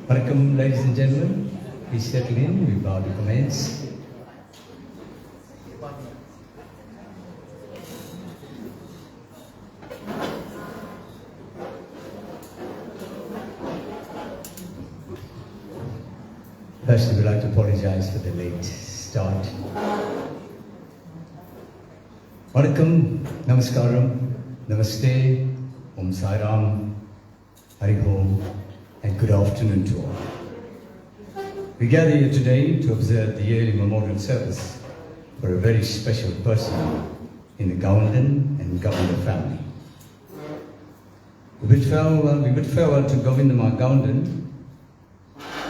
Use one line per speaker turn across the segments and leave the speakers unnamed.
Welcome, ladies and gentlemen. Please settle in. We bow to commence. First, we'd like to apologize for the late start. Vanakkam, Namaskaram, Namaste, Om Sai Ram, Hari Om, and good afternoon to all. We gather here today to observe the yearly memorial service for a very special person in the Govindan and Govinda family. We bid farewell to Govindamma Govindan.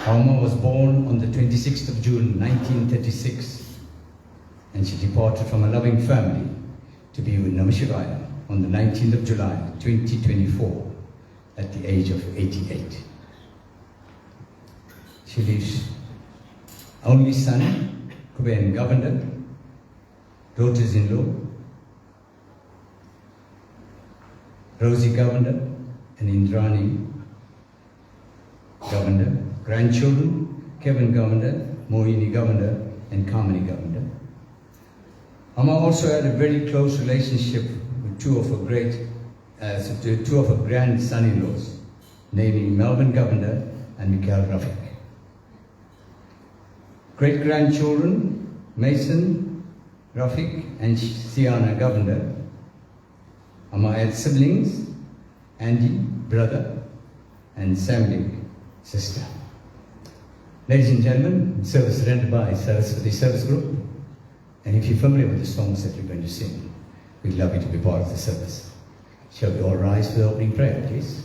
Amma was born on the 26th of June 1936, and she departed from a loving family to be with Namah Shivaya on the 19th of July 2024 at the age of 88. She leaves only son, Kuben Governor, daughters-in-law, Rosie Governor and Indrani Governor, grandchildren, Kevin Governor, Mohini Governor and Kamini Governor. Amma also had a very close relationship with two of her grand-son-in-laws, namely Melvin Governor and Mikhail Rafik. Great-grandchildren, Mason, Rafik and Siana Governor. Amma had siblings, Andy, brother, and Samlik, sister. Ladies and gentlemen, service rendered by Saraswati Service Group. And if you're familiar with the songs that we're going to sing, we'd love you to be part of the service. Shall we all rise for the opening prayer, please?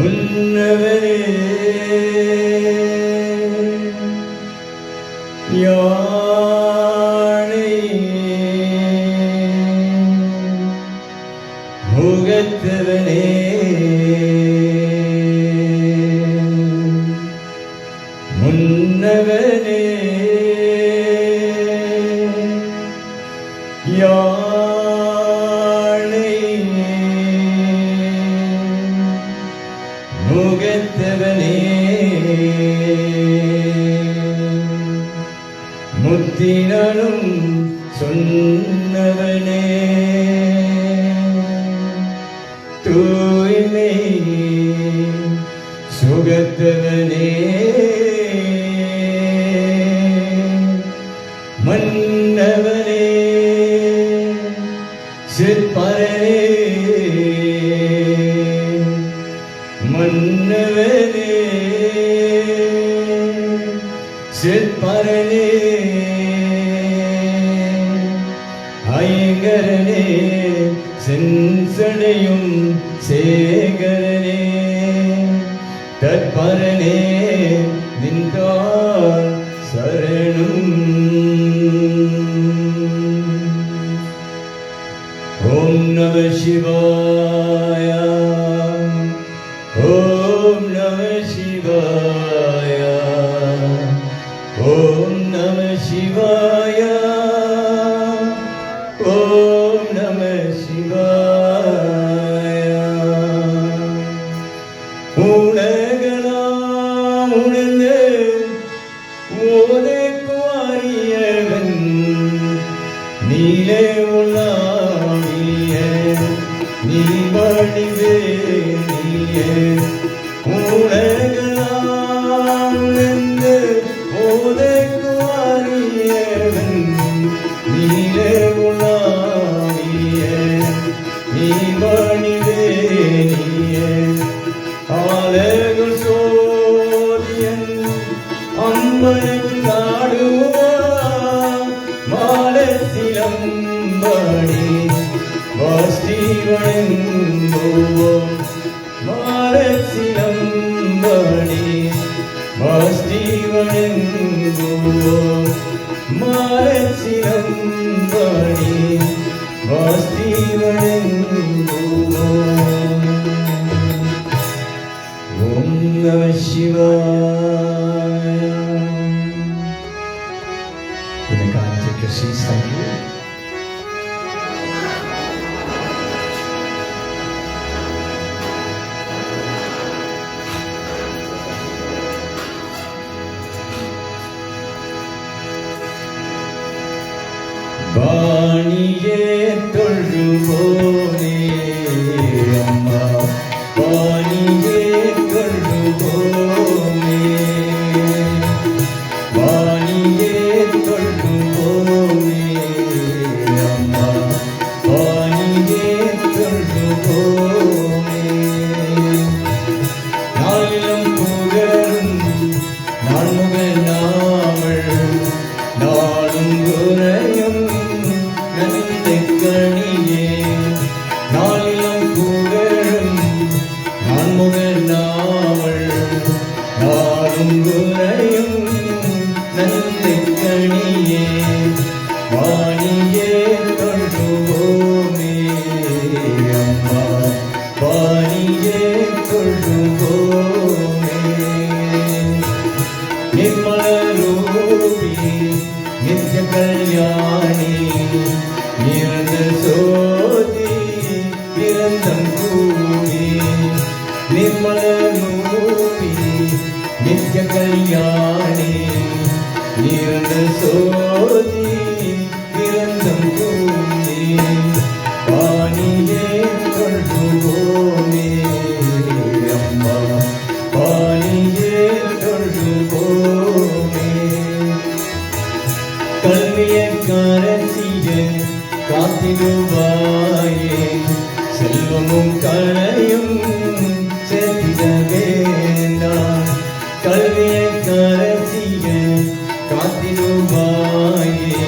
முன்னவரே யாழை முகத்தவனே முன்னவனே முகத்தவனே முத்தினனும் சொன்னவனே தூய்மை சுகத்தவனே மன்னவனே சிற்பரனே மன்னவனே சிற்பரனே ஐங்கரனே செஞ்சடையும் சேகரனே தற்பரனே நின்றார் சரணம். ஓம் நம சிவாய, ஓம் நம சிவாய, ஓம் நம சிவாய, ஓம் நம சிவாய. உலகலாம் உணர்ந்து ஓதைக்கு அறியவன் நீலே உள்ளாடிய நீ வடிவே நீயே. உலகலாம் உணர்ந்து ஓதைக்கு அறியவன் நீலே
வணங்குவோம் மாலட்சியம் பாடி வாஸ்தி வணங்குவோம். ஓம் நம சிவாய. You may kindly take your seats, thank you. வாணியே தொழுவோமே அம்மா, வாணியே தொழுவோமே, வாணியே தொழுவோமே அம்மா, வாணியே தொழுவோமே. நாளிலும் புகழும் நான்முகன் நாவல் நாளும் குறையும் நன்மைக்கணியே. நாளிலும் புகழும் நான்முகன் நாவல் நாளும் குறையும் நன்மைக்கணியே. வாணியே தொழுவோமே அம்மா, வாணியே தொழுவோமே. நிர்மலரூபி நித்ய கல்யாணி நிரந்த சோதி நிரந்தம் கூடி. நிர்மலரூபி நித்ய கல்யாணி நிரந்த சோதி நிரந்தம் கூடி. வாணியே தொழுவோமே அம்மா, வாணியே தொழுவோமே. கல்வியை கரசிய காத்திடுவாயே, செல்வமும் கலையும் செல்ல வேண்டாம். கல்வியை கரசிய காத்திடுவாயே,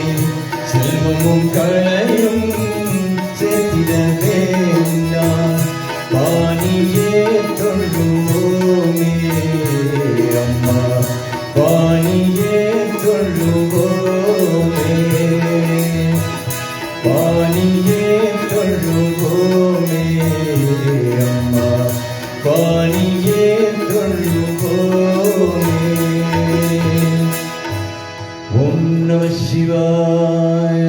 செல்வமும் கலையும் செல்ல வேண்டாம். வாணியே தொழுவோமே அம்மா, வாணியே தொழுவோமே, வாணியே தொழுவோமே அம்மா, வாணியே தொழுவோமே. ஓம் நம சிவாய.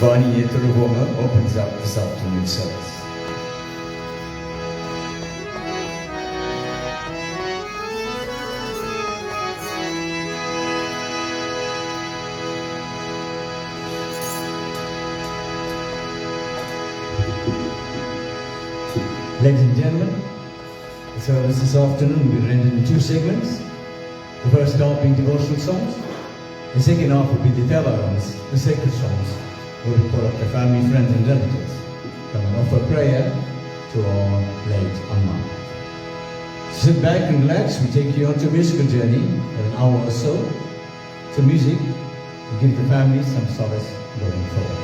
வாணியே தொழுவோமே opens up this afternoon service. Ladies and gentlemen, the service this afternoon will be rendered in two segments. The first half being devotional songs. The second half will be the Tevarons, the sacred songs, where we call up the family, friends and relatives. Come and offer prayer to our late Amma. Sit back and relax. We take you on to a musical journey for an hour or so. To music, we give the family some solace going forward.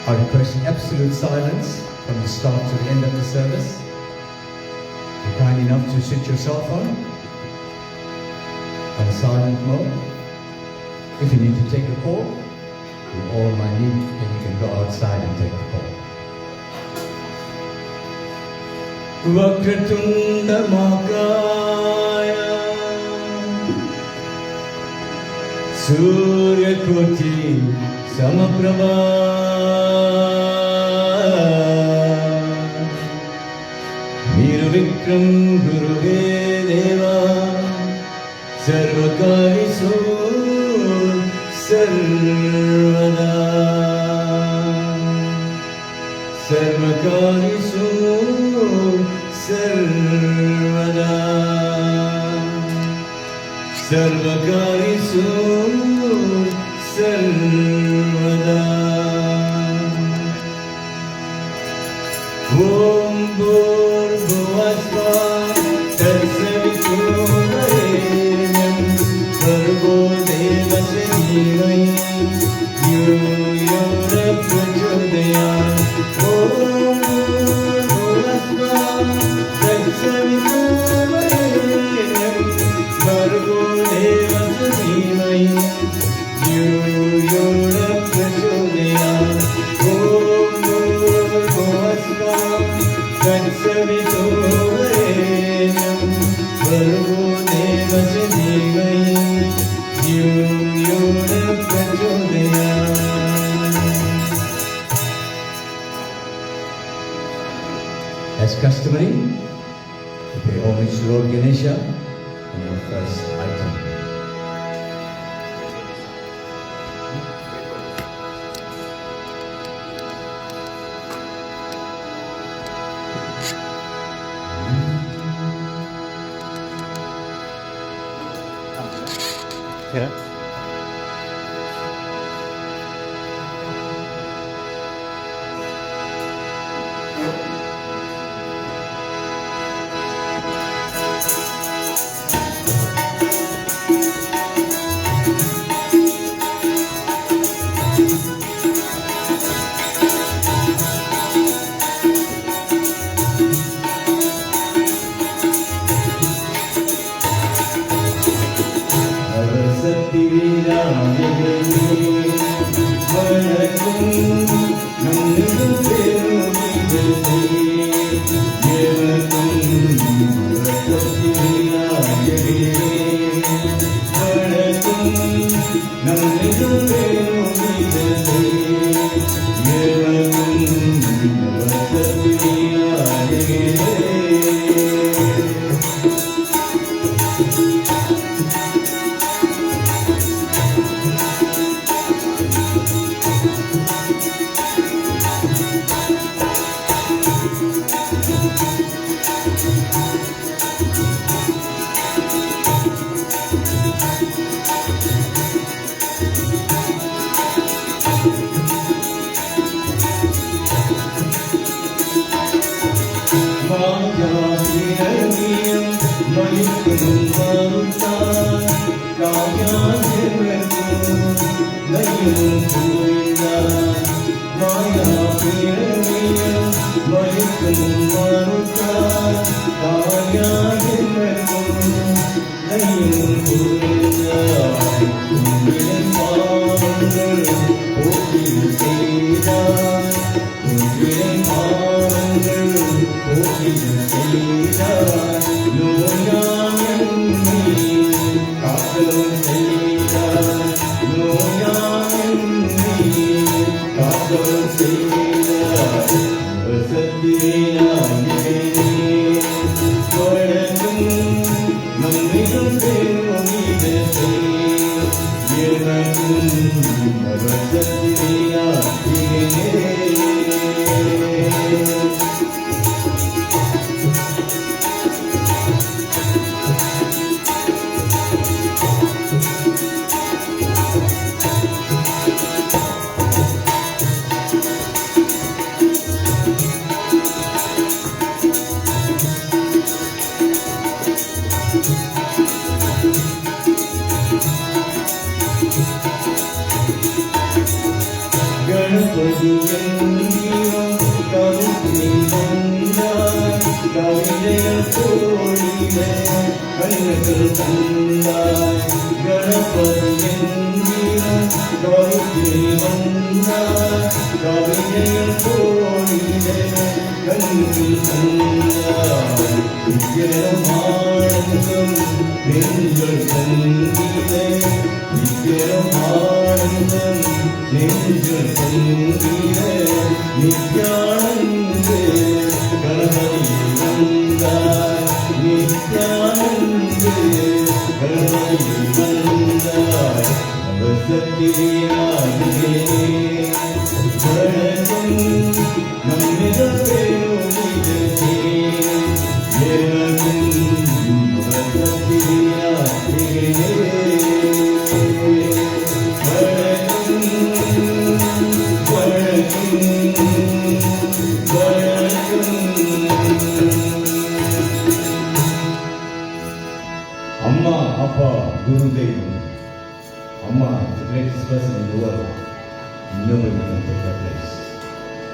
I request absolute silence from the start to the end of the service. You're kind enough to switch your cell phone on silent mode. If you need to take a call, you all might need, and you can go outside and take the call. Vakratunda Makaya Surya Koti Samaprabha Nirvikram Guruve Deva Sarvakarisu Sarvada Sarvakarisu Sarvada Sarvakarisu Sarvada. Om Bhurvasva Tatsavituvarenyam Bhargo Devasya Dhimai Yo Yo Prachodayat. Om customary to pay homage to Lord Ganesha in our first item.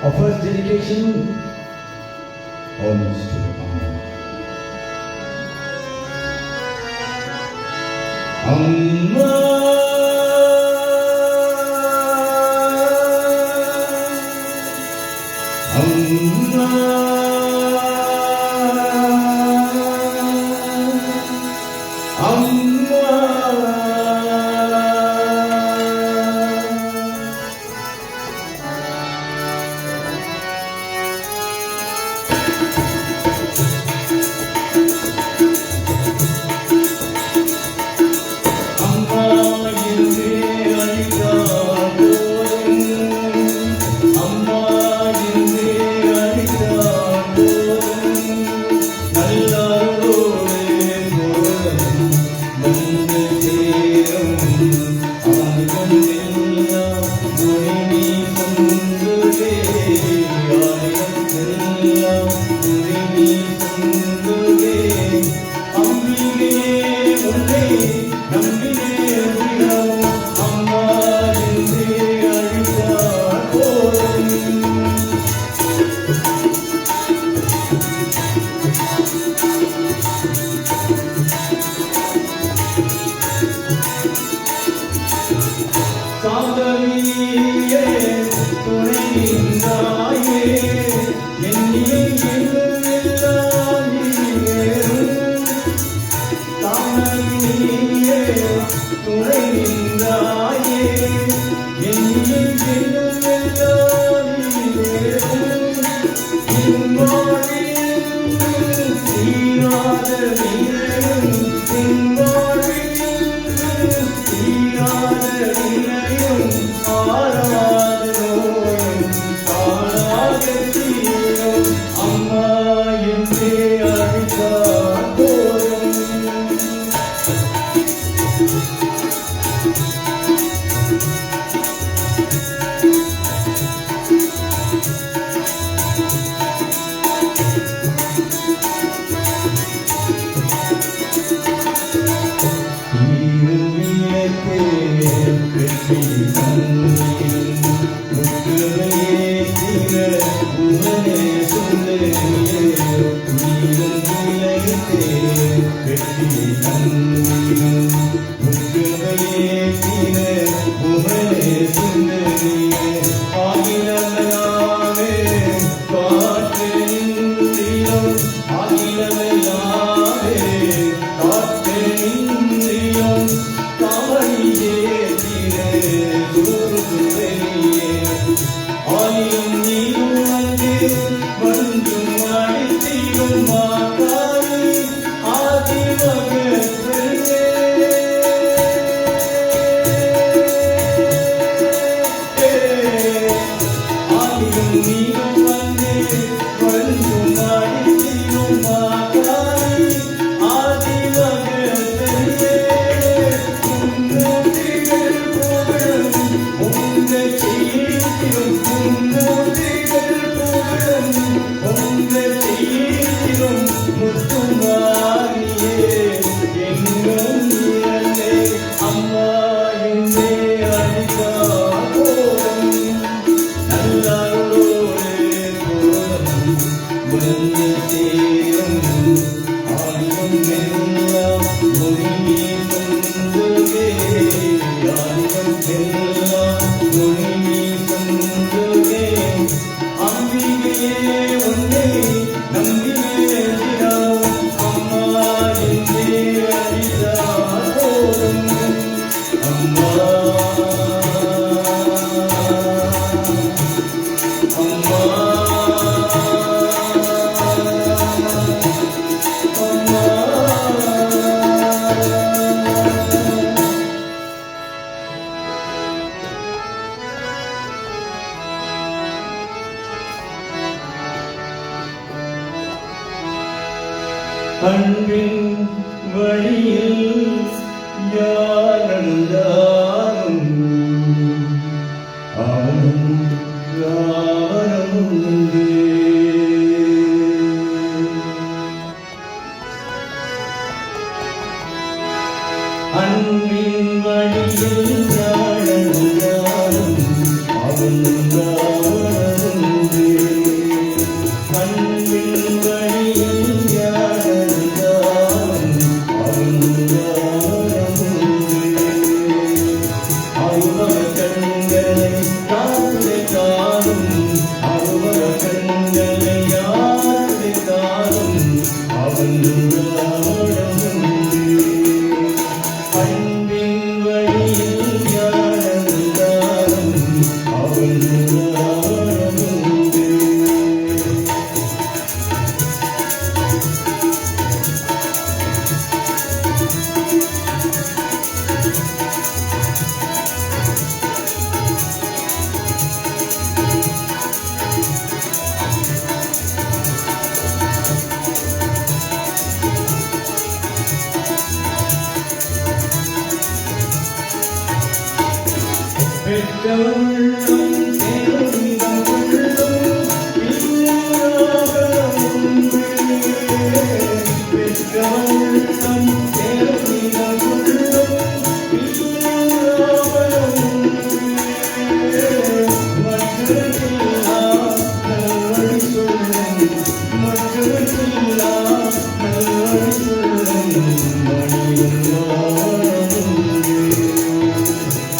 Our first dedication, homage to Amma. Amma, Amma, Amma. மாதவியே துணை நின்றாயே என்னிலே என்னும் எல்லாம் நீயே தானவியே துணை நின்றாயே என்னிலே என்னும் எல்லாம் நீயே அன்பின் வழியில் யார் நடந்தாலும் அவனும் யாரும் உண்டு. அன்பின் வழியில் யார் நடந்தாலும் அவனும் யாரும் உண்டு. அன்பின் வழியில்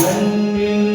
அன்பின்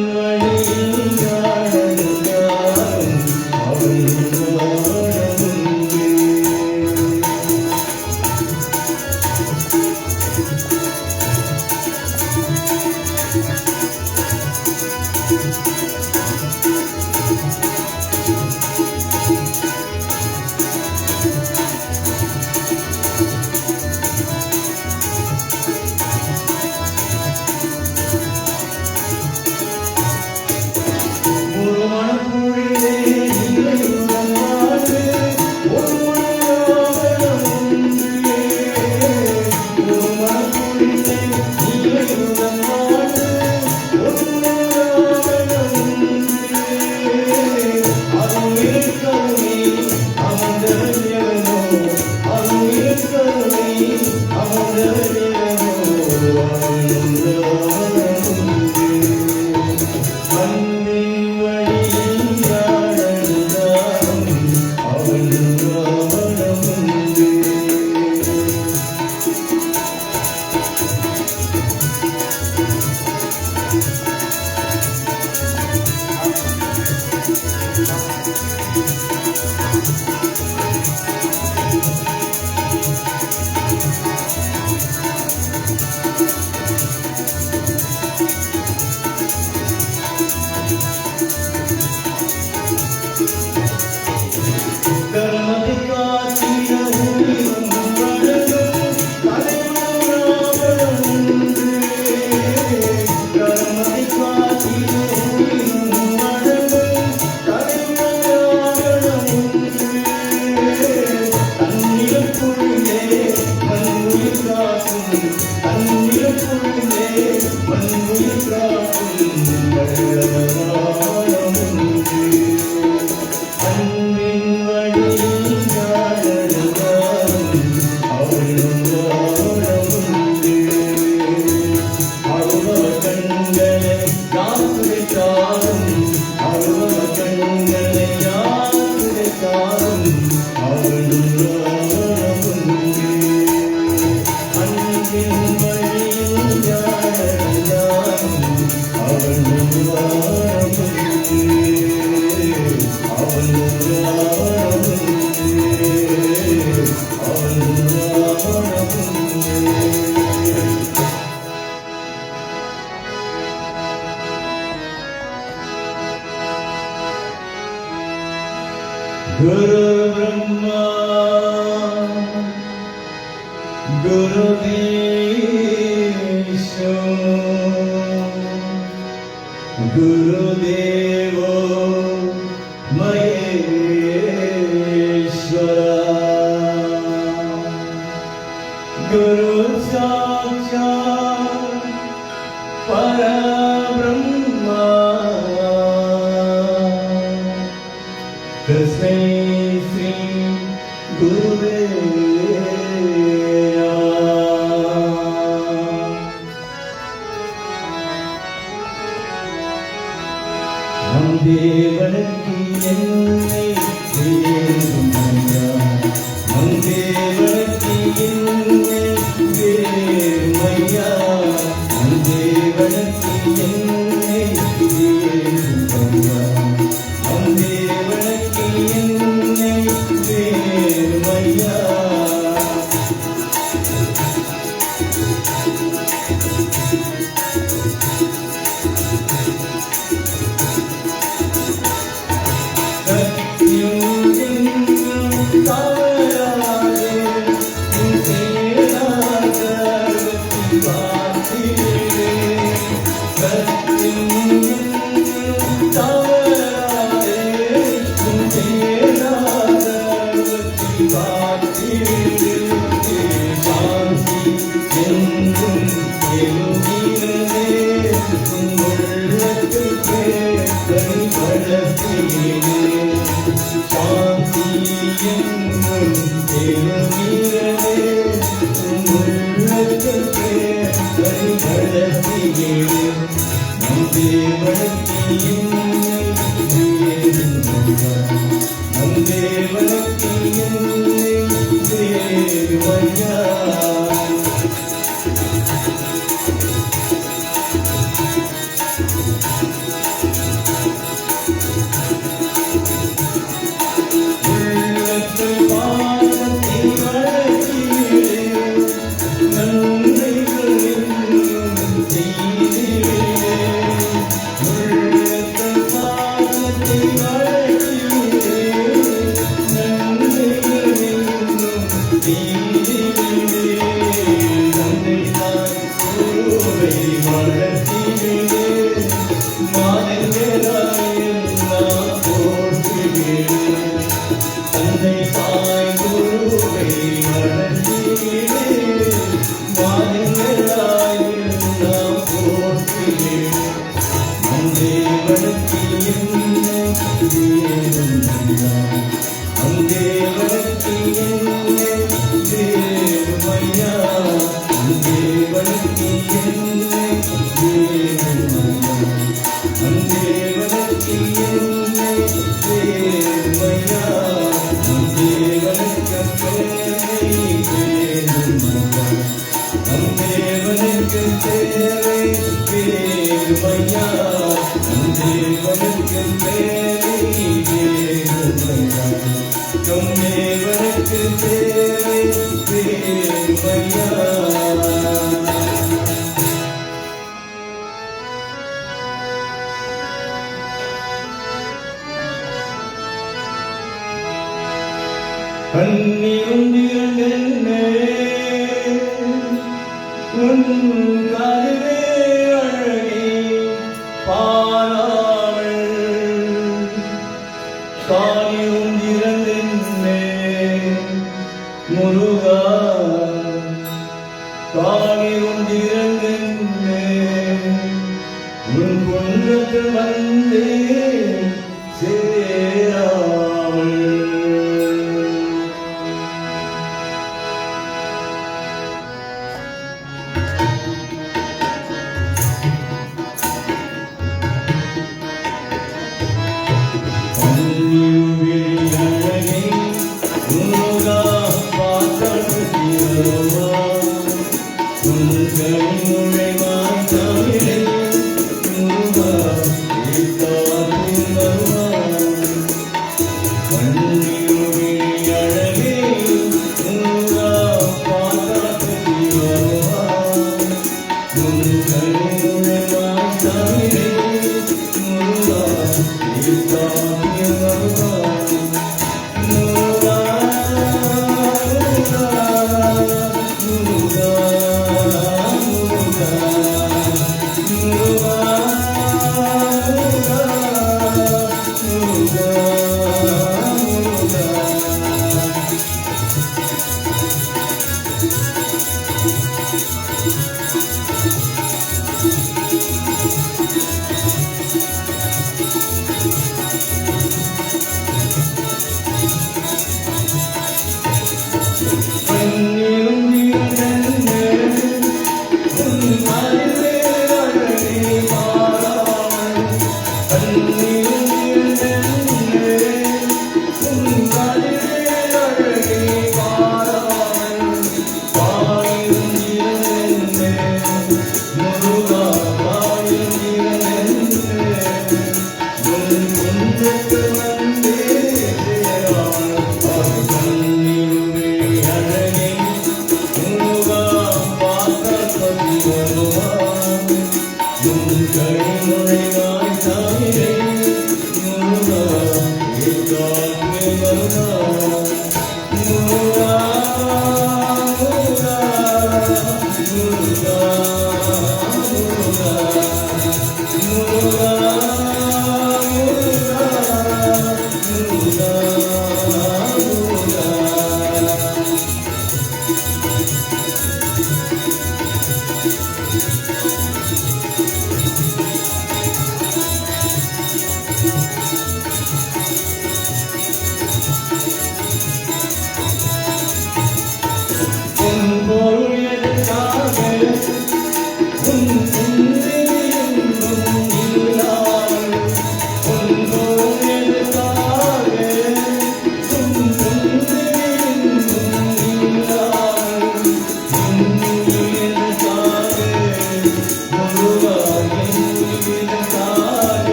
Guru Brahma, Guru Vishnu, Guru Devo Maheshwara, Guru Sakshat Parabrahma, Tasmai Sri Gurave நம் தேவனுக்கு என்னை வேறுமையா, நம் தேவனுக்கு என்னை வேறுமையா, நம் தேவனுக்கு என்னை வேறுமையா, நம் தேவனுக்கு என்னை வேறுமையா. Hare வேறுமையா நம் தேவனுக்கு தேவை வேறுமையா நம் தேவனுக்கு தேவை வேறுமையா நம் தேவனுக்கு தேவை வேறுமையா நம் தேவனுக்கு தேவை வேறுமையா கண்ணீரும் இரண்டென்னே உன் கருவே அழகே பாராமல் காணியும் இரண்டென்னே முருகா காணியும் இரண்டென்னே உன் குன்றத்து வந்தே சேராமல்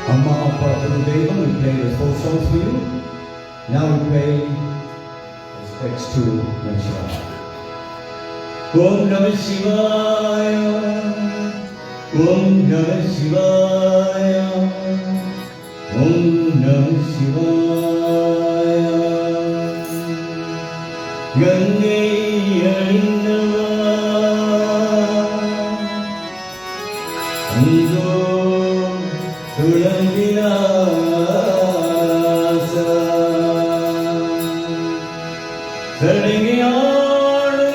Amma Appa Purudevam, we played those 4 songs for you. Now we play respects to Nashivaya. Om Namah Shivaya, Om Namah Shivaya, Om Namah Shivaya. Gange Yalindava, Ando Tulanvilasa, Sarigiyadu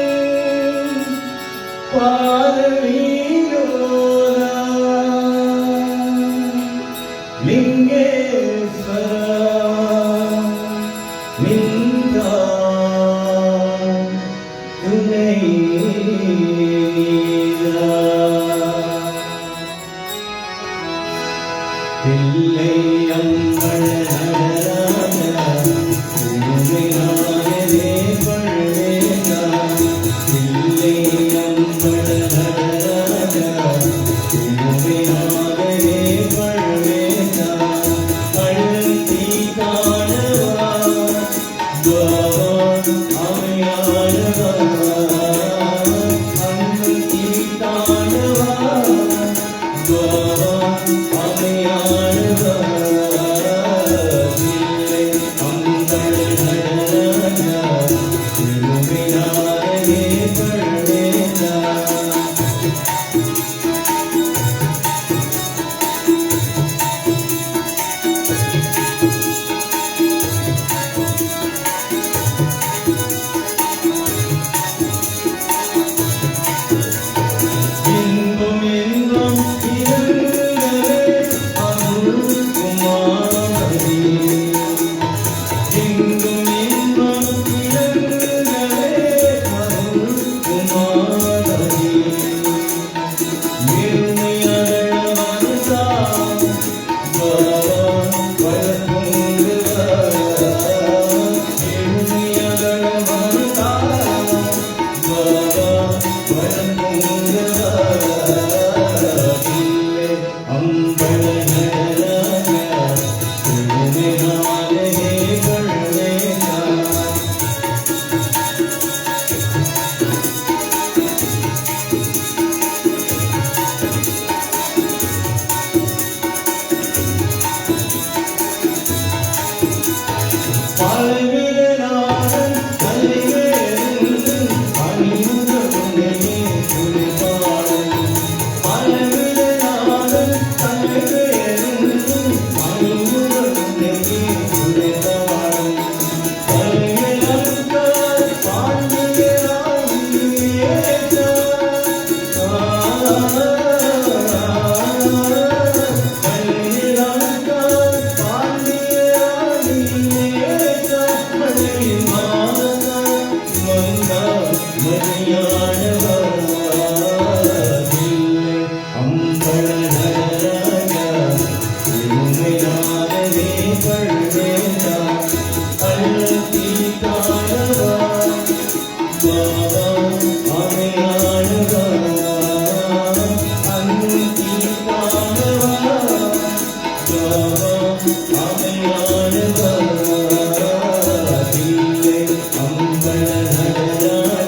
Padaviyoda, Lingeshwara Ninda Tunaida, Pillai Ammal Nadaraja, Uruminayade Palveda, Pillai Ammal Nadaraja, Uruminayade Palveda, Althi Kanava, Baba Amayalava, Althi Kanava, Baba Amayalava, Pillai Ammal Nadaraja, Uruminayade Palveda. இன்பம் இன்பம் இருந்ததே அருள் குமாரனே. இன்பம் இன்பம் இருந்ததே அருள் குமாரனே. இருமையழ மனசா பாவா வளர்ப்புங்குவா. இருமையழ மனசா பாவா வளர்ப்புங்குவா. Pillai Ammal Nadaraja, Uruminayade Palveda. பலவிதனான தலைவேறு அணிந்த உன்னையே குறிப்பாடும். பலவிதனான தலைவேறு அணிந்த உன்னையே குறிப்பாடும். பலவிதங்க பாண்டியராய் ஏற்ற Pillai Ammal Nadaraja,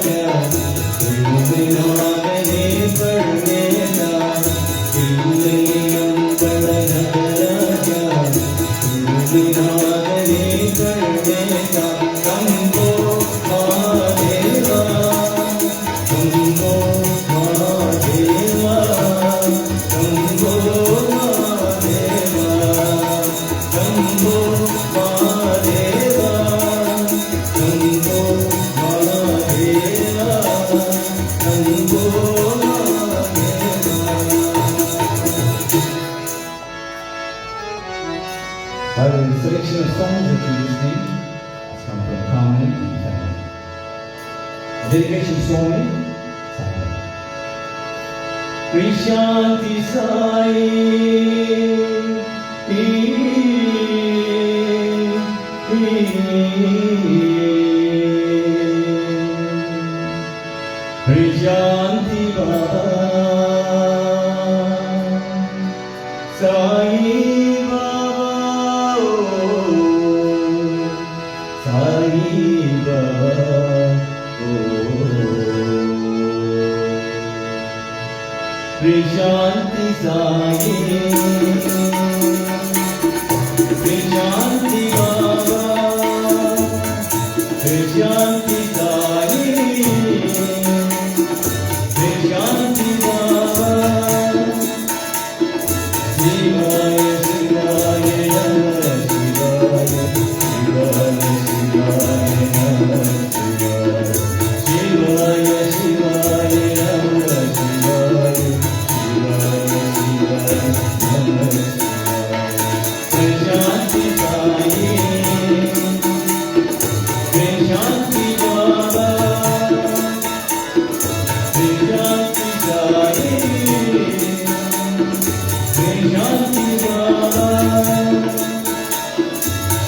dedication song in Krishanti Sai Krishanti Baba Sai Baba Sai Baba Krishanti Sai Krishanti Baba Krishanti Sai Krishanti Baba Shivaya Shivaya Namah Shivaya Shivaya Shivaya Namah Shivaya Shivaya Namah Shivaya Krishanti Sai Krishanti Baba Krishanti Sai Krishanti Baba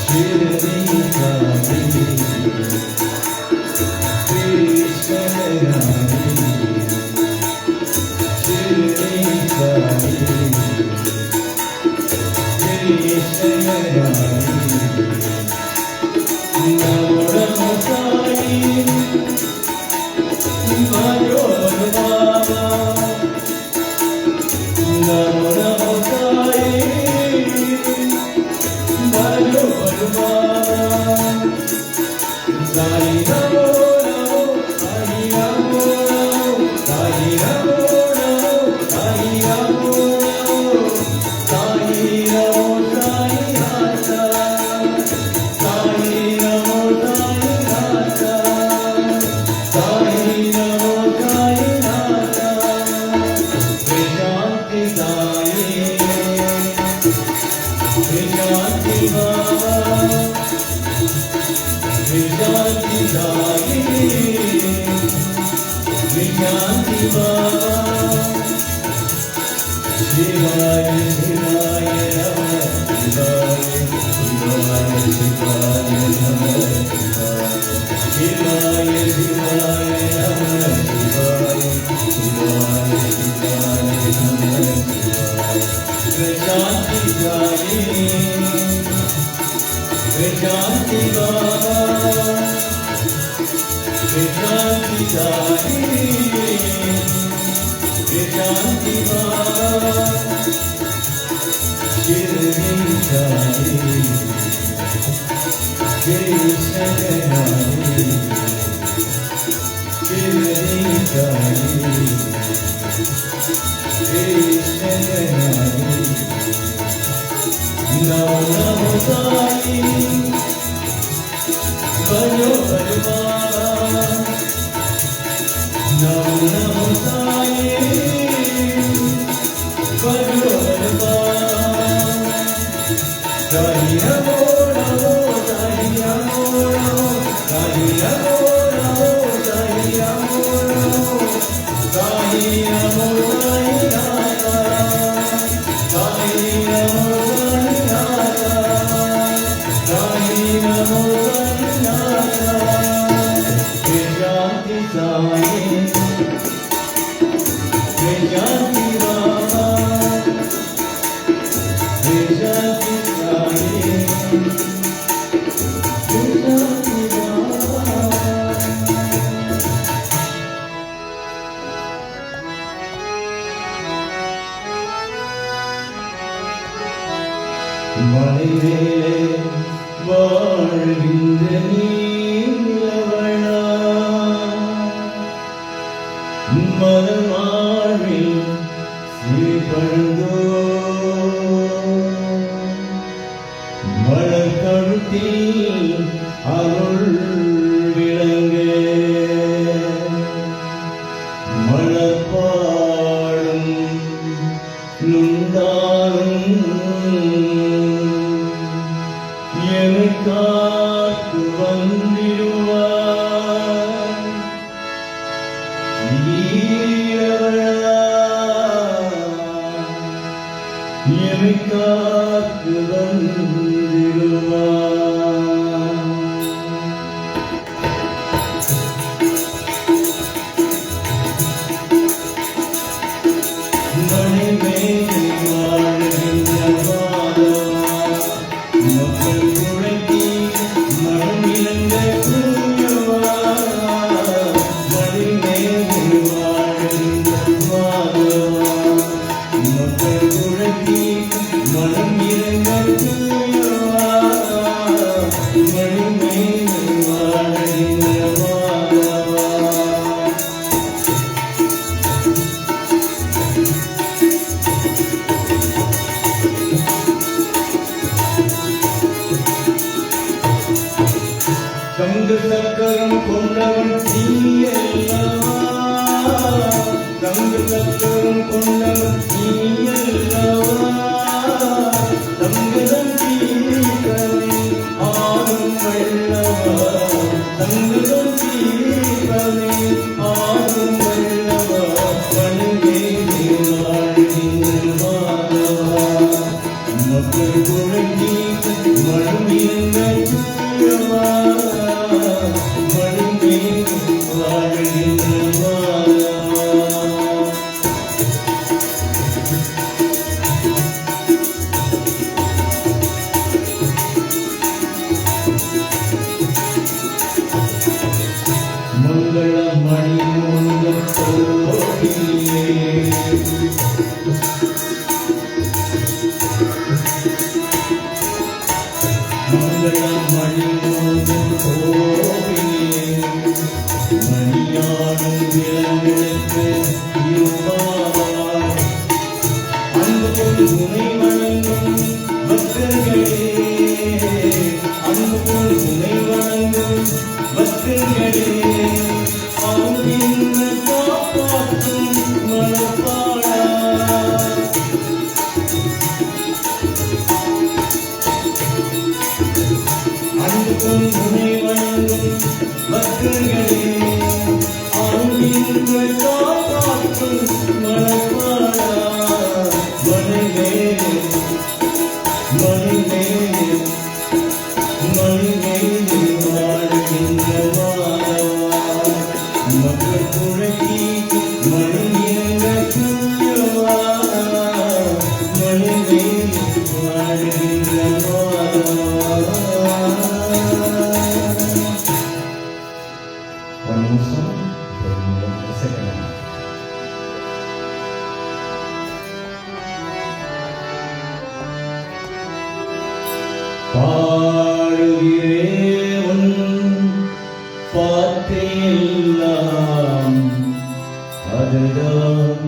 Shirdi Sai Krishna Rani Shirdi Sai Krishna Rani Namo Namo Sai Bhajo Baba Namo Namo Sai Bhajo Baba Sai Namo Namo Sai Namo Namo Sai Namo Namo Sai Namo Namo Sai Namo Sai Nata Sai Namo Sai Nata Sai Namo Sai Nata Krishanti Sai Krishanti Baba Krishanti Sai Krishanti Baba Shivaya Shivaya Namah Shivaya Shivaya Shivaya Namah Shivaya Shivaya Namah Shivaya Shivaya Shivaya Namah Krishanti Sai Krishanti Baba Krishanti Sai Krishanti Baba Shirdi Sai Krishna Rani Shirdi Sai Krishna Rani Namo Namo Sai Bhajo Baba Namo Namo Sai Bhajo Baba Sai Namo Namo Sai Namo Namo Sai Namo Namo Sai Namo Namo Sai Namo Sai Nata Sai Namo Sai Nata Sai Namo Sai Nata Krishanti Sai Krishanti Baba Krishanti Sai Krishanti Baba மலைமேலே வாழ்கின்ற நீலவளா மலர்மார்பில் சிரிப்பழுந்தோ மலர்கழுத்தில் அருள் விளங்க மலர்பாடும் நுந்தாரும் என்னை காத்து வந்திடுவார் நம்மை காத்து வந்திடுவார். தங்கு சக்கரம் கொண்டவன் நீயல்லவா, தங்கு சக்கரம் கொண்டவன் நீயல்லவா, தங்குதம் தீர்க்கவே ஆடும் வல்லவா, தங்குதம் தீர்க்கவே ஆடும் வல்லவா, வலுவேலி வாழ்கின்ற மாதவா, மக்கள் குழந்தை மழுமியங்க தூயவா, மங்களமணி மூந்த கோவிலே, மங்களமணி மூந்த கோவிலே, மணியாடும் விலங்களுக்கு இருப்பார். அன்பு கொண்டு துணை வணங்கும் பக்தர்களே, அன்பு கொண்டு துணை வணங்கும் பக்தர்களே, அவங்க காப்பாற்றும் மனப்பாடா. அன்பு கொண்டு துணை வணங்கும் பக்தர்களே, அவங்க காப்பாற்றும் மனப்பாடா. மணிமேலே மணிமேலே மணிமேலே வாழ்கின்ற மாதவா, மக்கள் குழந்தை மணியங்க தூயவா, மணிமேலே வாழ்கின்ற மாதவா. One more song, then the second one. பாடுகிறேன் பாட்டையெல்லாம் அதுதான்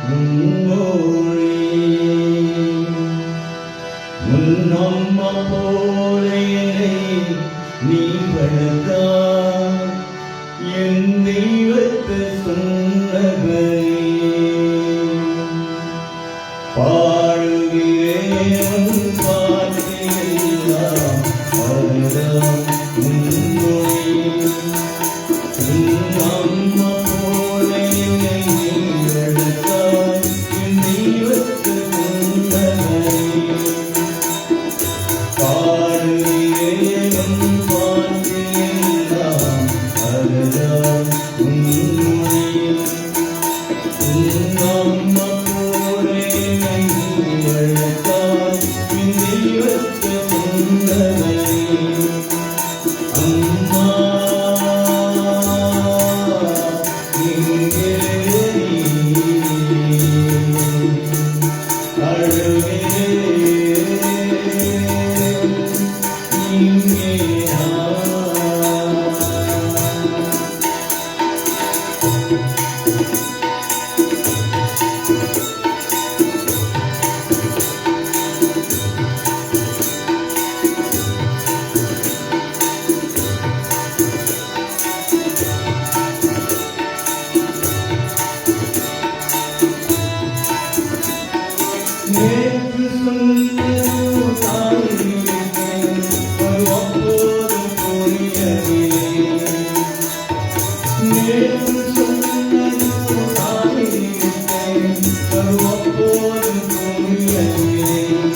முன்மொழி, உன் அம்மா போல என்னை நீ வளர்த்தாய், என் தெய்வத்தை சொன்னபடி பாடுகிறேன் பாட்டையெல்லாம் அதுதான் முன்மொழி, உன் அம்மா போல என்னை நீ வளர்த்தாய், என் தெய்வத்தை சொன்னபடி பாடுகிறேன் பாட்டையெல்லாம் அதுதான் முன்மொழி, உன் அம்மா போல என்னை நீ வளர்த்தாய், என் தெய்வத்தை சொன்னபடி. அம்மா இங்கே நேற்று சொன்ன தாயினேன் அப்போதும் புரியவில்லை, நேற்று சொன்ன தாயினேன் அப்போதும் புரியவில்லை,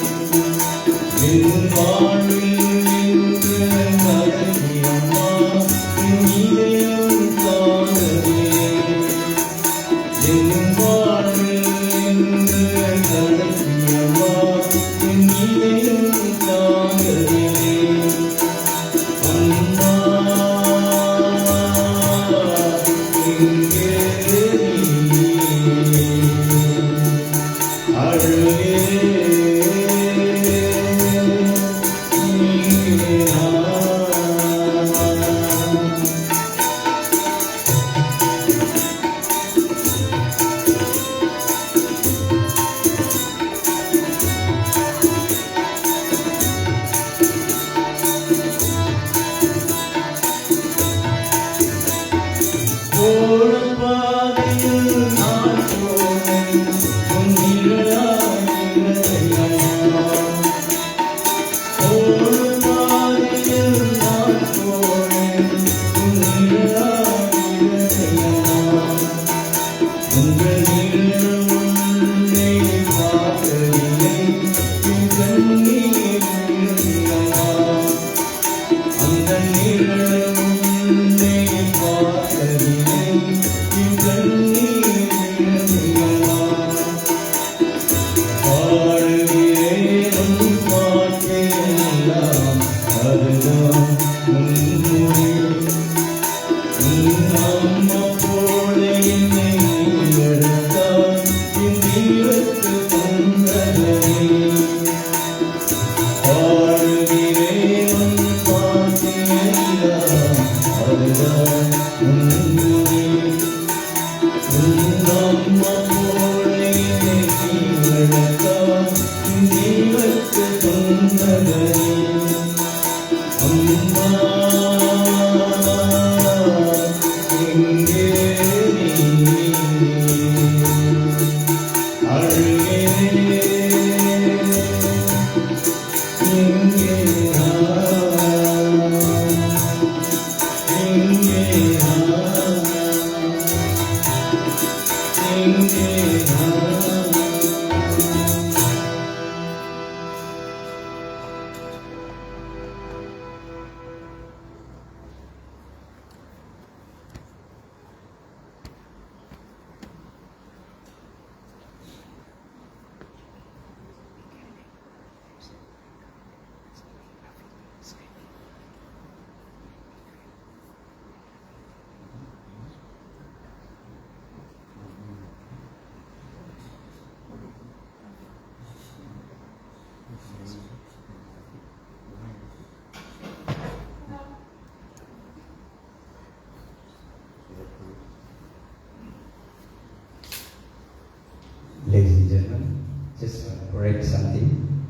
Ladies and gentlemen, just correct something.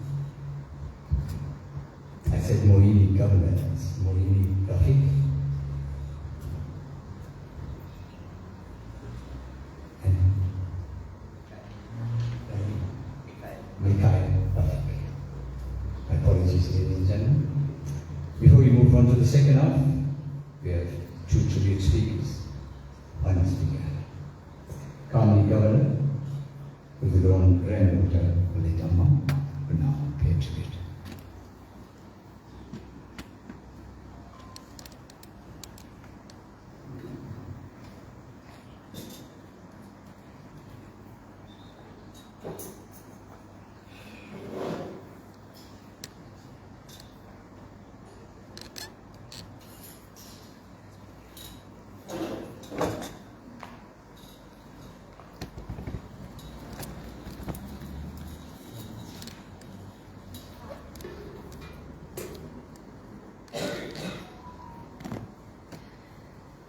I said Mohini Governor, it's Mohini Rafiq. And Mikhail Rafiq. My apologies, ladies and gentlemen. Before we move on to the second half, we have two tribute speakers. One speaker, Kamini Governor, with their own granddaughter, Lalitama, will now pay tribute.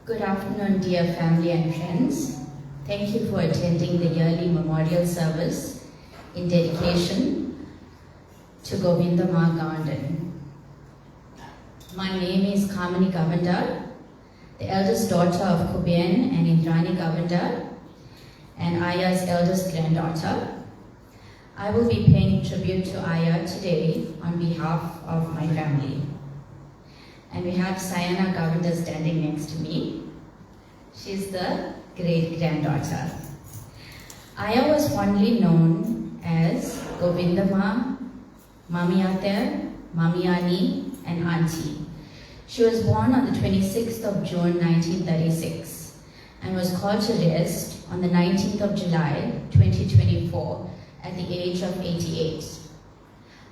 Good afternoon, dear family and friends. Thank you for attending the yearly memorial service in dedication to Govindama Garden. My name is Kamini Govindar, the eldest daughter of Kuben and Indrani Govindar, and Aya's eldest granddaughter. I will be paying tribute to Aya today on behalf of my family. And we have Sayana Govindar standing next to me. She's the great-granddaughter. Aya was fondly known as Govindama, Mami Ater, Mami Ani, and Auntie. She was born on the 26th of June 1936 and was called to rest on the 19th of July 2024 at the age of 88.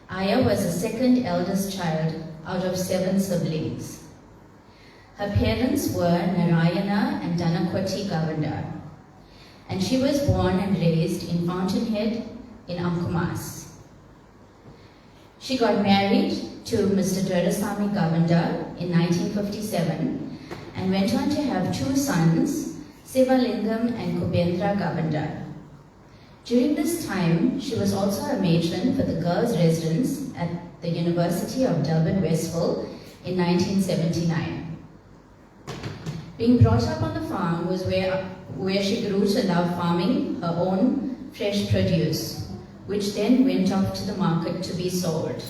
Aya was the second eldest child out of 7 siblings. Her parents were Narayana and Danakwati Govindar. and she was born and raised in Fountainhead in Amkumas. She got married to Mr. Durasamy Govender in 1957 and went on to have 2 sons, Sivalingam and Kubendra Govender. During this time, she was also a matron for the girls' residence at the University of Durban Westville in 1979. Being brought up on the farm was where she grew to love farming her own fresh produce, which then went off to the market to be sold.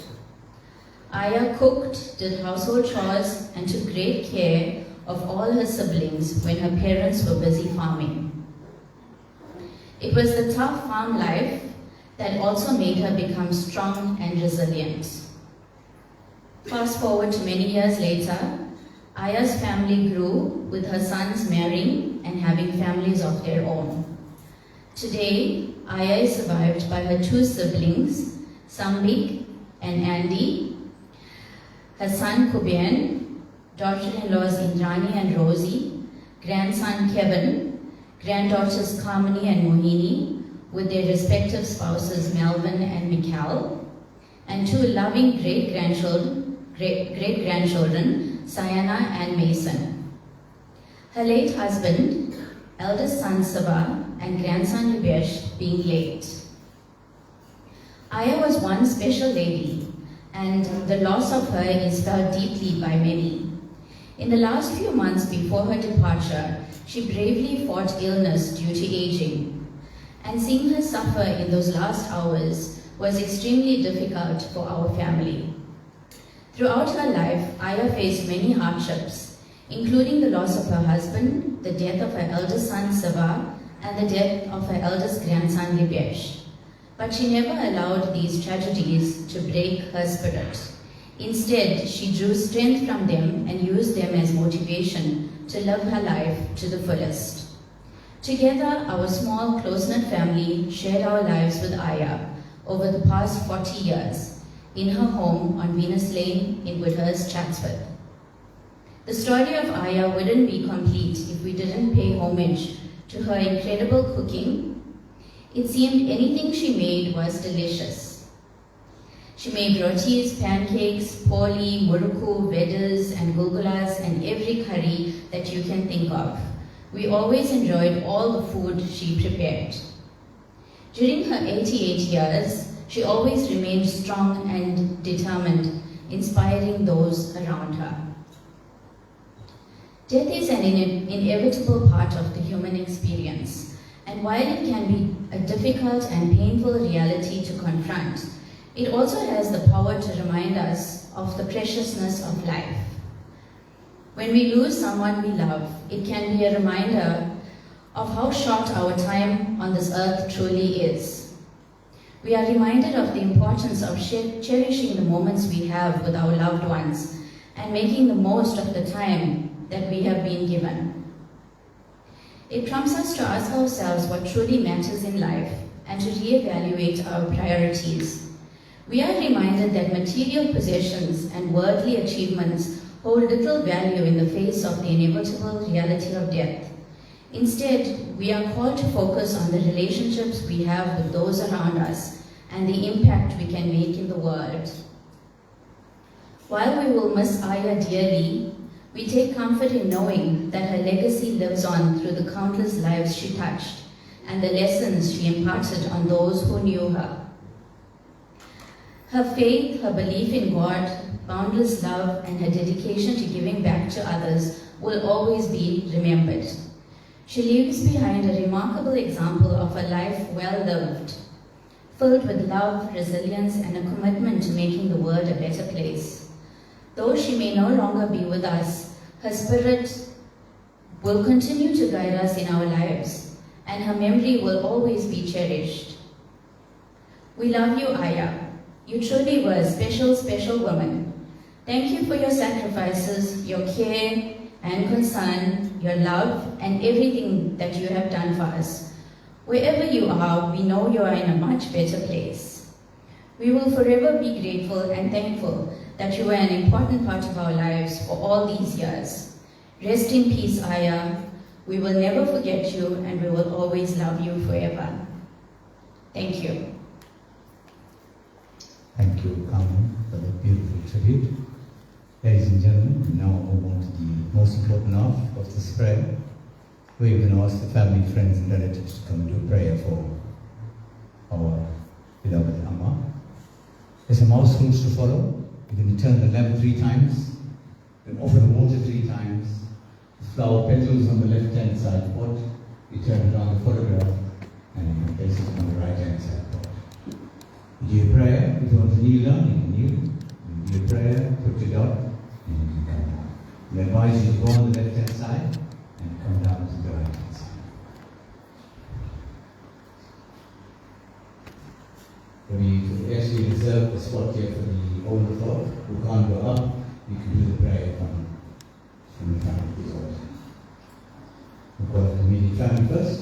Aya cooked, did household chores, and took great care of all her siblings when her parents were busy farming. It was the tough farm life that also made her become strong and resilient. Fast forward to many years later, Aya's family grew with her sons marrying and having families of their own. Today, Aya is survived by her 2 siblings, Sambik and Andy, her son Kuben, daughter-in-laws Indrani and Rosie, grandson Kevin, granddaughters Kamini and Mohini, with their respective spouses Melvin and Mikhail, and 2 loving great-grandchildren, Sayana and Mason. Her late husband, eldest son Saba, and grandson Yubesh being late. Aya was one special lady, and the loss of her is felt deeply by many. In the last few months before her departure, she bravely fought illness due to aging, and seeing her suffer in those last hours was extremely difficult for our family. Throughout her life, Aya faced many hardships, including the loss of her husband, the death of her eldest son Saba, and the death of her eldest grandson Libesh. But she never allowed these tragedies to break her spirit. Instead, she drew strength from them and used them as motivation to live her life to the fullest. Together, our small, close-knit family shared our lives with Aya over the past 40 years in her home on Venus Lane in Woodhurst, Chatsworth. The story of Aya wouldn't be complete if we didn't pay homage to her incredible cooking. It seemed anything she made was delicious. She made rotis, pancakes, poli, muruku, vedas, and gulgulas, and every curry that you can think of. We always enjoyed all the food she prepared. During her 88 years, she always remained strong and determined, inspiring those around her. Death is an inevitable part of the human experience, and while it can be a difficult and painful reality to confront, it also has the power to remind us of the preciousness of life. When we lose someone we love, it can be a reminder of how short our time on this earth truly is. We are reminded of the importance of cherishing the moments we have with our loved ones and making the most of the time that we have been given. It prompts us to ask ourselves what truly matters in life and to reevaluate our priorities. We are reminded that material possessions and worldly achievements hold little value in the face of the inevitable reality of death. Instead, we are called to focus on the relationships we have with those around us and the impact we can make in the world. While we will miss Aya dearly, we take comfort in knowing that her legacy lives on through the countless lives she touched and the lessons she imparted on those who knew her. Her faith, her belief in God, boundless love, and her dedication to giving back to others will always be remembered. She leaves behind a remarkable example of a life well lived, filled with love, resilience, and a commitment to making the world a better place. Though she may no longer be with us, her spirit will continue to guide us in our lives, and her memory will always be cherished. We love you, Aya. You truly were a special, special woman. Thank you for your sacrifices, your care and concern, your love, and everything that you have done for us. Wherever you are, we know you are in a much better place. We will forever be grateful and thankful that you were an important part of our lives for all these years. Rest in peace, Aya. We will never forget you and we will always love you forever. Thank you.
Thank you, Carmen, for that beautiful tribute. Ladies and gentlemen, we now move on to the most important half of this prayer. We're going to ask the family, friends, and relatives to come and do a prayer for our beloved Amma. There's some house rules to follow. You're going to turn the lamp 3 times, then offer the water 3 times. The flower petals on the left-hand side pot, you turn around the photograph, and you place it on the right-hand side pot. You do a prayer. If you want to kneel down, you can kneel. You do a prayer, put it up, and you can come down. We advise you to go on the left-hand side and come down to the right-hand side. We actually reserve a spot here for the overflow. Who can't go up, you can do the prayer from the front of the altar. We've got the immediate family first.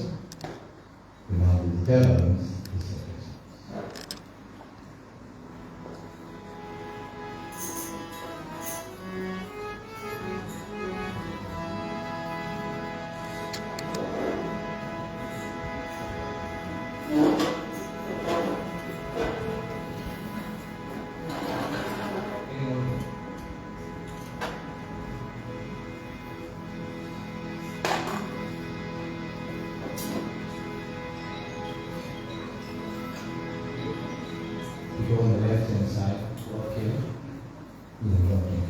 We now do the telephones. You go on the left-hand side, walk here, you will walk here.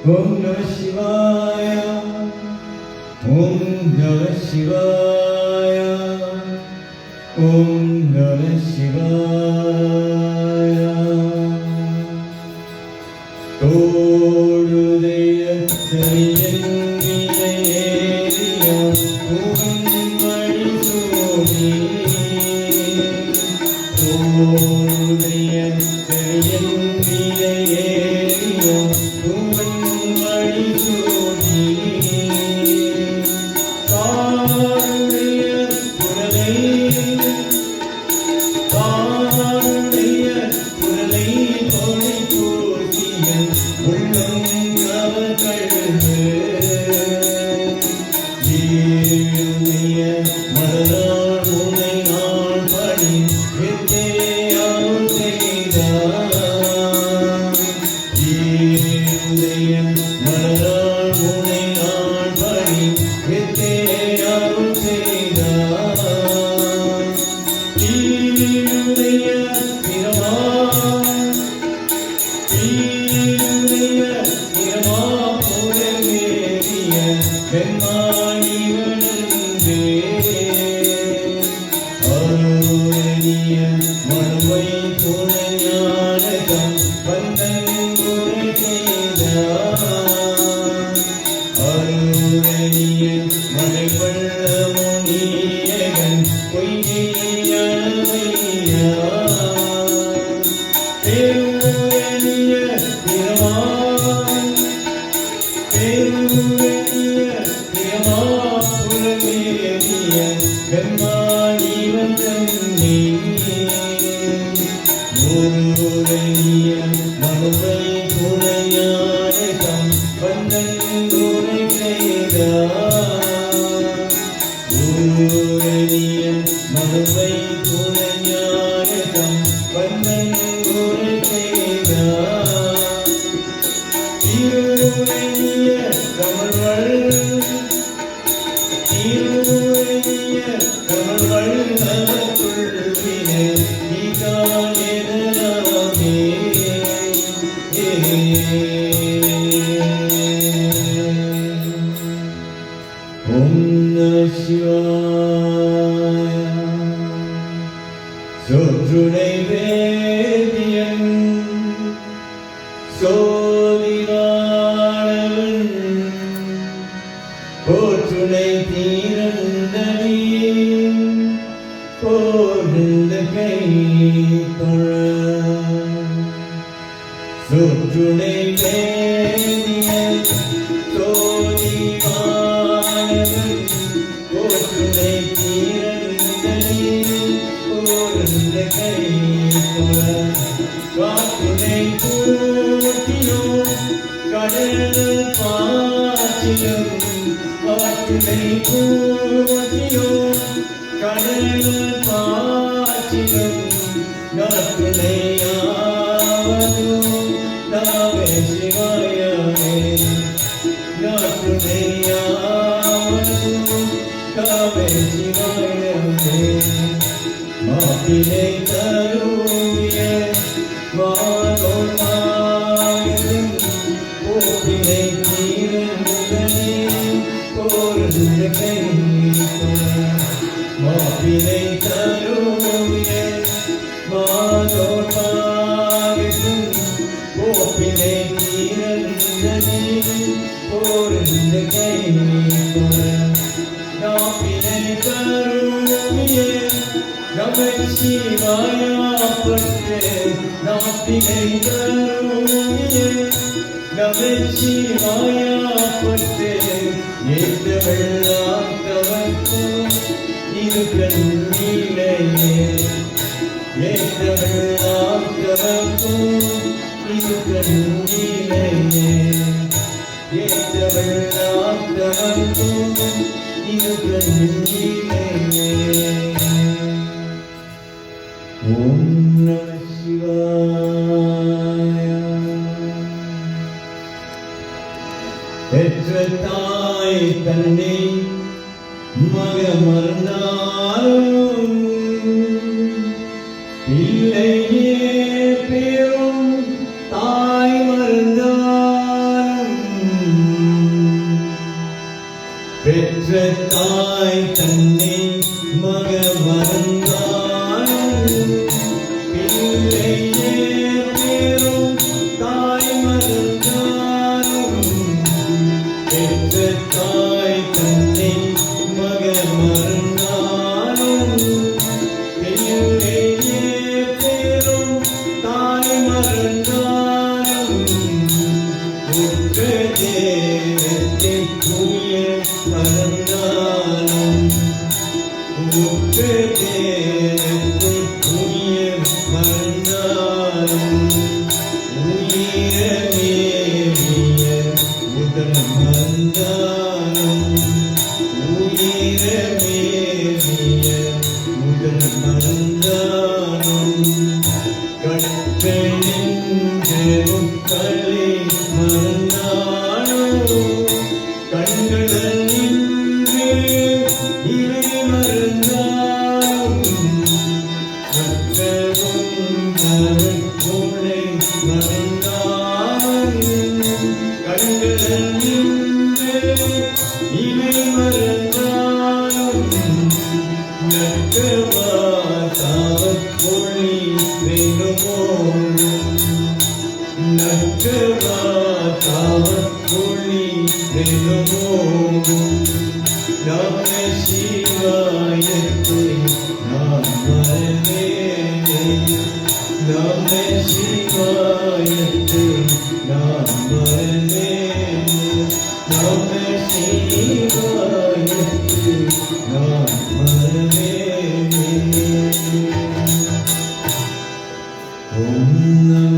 Om Namah Shivaya, Om Namah Shivaya, Om Namah Shivaya. Todudeya Sayengileya, Kummadi Suni. Todudeya Sayengileya, Come சொற்றுடை வேதியன் சோதிவாழவன் போற்றுடை தீரந்தனி போர்ந்த கை தொழ சொற்றுடை வேதியன் சோதிவாழவன் போற்றுடை தீரந்தனி போர்ந்த கை தொழ காற்றுடை கூட்டியோ கடல் பாய்ச்சிலும் காற்றுடை கூட்டியோ கடல் பாய்ச்சிலும் நாட்டுடையாவதோ நாவே சிவாயமே நாட்டுடையாவதோ நாவே சிவாயமே மாப்பிளை தருவிய வாதோமாயிரும் போப்பிளை தீரந்தனே போர்ந்த கை மாப்பிளை தருவிய வாதோமாயிரும் போப்பிளை தீரந்தனே போர்ந்த கை நாப்பிளை தருவிய நமச்சிவாயப்பட்டு நாப்பிளை தருவிய நமச்சிவாயப்பட்டு ஏத்த வெள்ளாக்கவர்க்கும் இது கண்ணீரையே ஏத்த வெள்ளாக்கவர்க்கும் இது கண்ணீரையே ஏத்த வெள்ளாக்கவர்க்கும் இது கண்ணீரையே ஓம் நம சிவாய பெற்ற தாய் தன்னை மகமர்ந்தாலும் பிள்ளையே பெரும் தாய் மறந்தாலும் பெற்ற தாய் தன்னை மகமர்ந்தாலும் பிள்ளையே பெரும் தாய் மறந்தாலும் பெற்ற தாய் தன்னை மகமர்ந்தாலும் பிள்ளையே பெரும் தாய் மறந்தாலும் உற்ற தேவத்தின் உயிர் மறந்தாலும் உற்ற தேவத்தின் உயிர் மறந்தாலும் உயிரமேறிய முதல் மறந்தாலும் உயிரமேறிய முதல் மறந்தாலும் கட்டணின்றெரும் கலை மறந்தாலும் கண்கள் நின்று இறை மறந்தாலும் கற்றவும் கருணை மறந்தாலும் கண்கள் நின்று இறை மறந்தாலும் நக்கவாதாவற் ஒளி வேணுமோ நக்கவாதாவற் ஒளி வேணுமோ நம சிவாயத்தை நான் மறவேனே நம சிவாயத்தை நான் மறவேனே நம சிவாயத்தை நான் மறவேனே ஓம் நம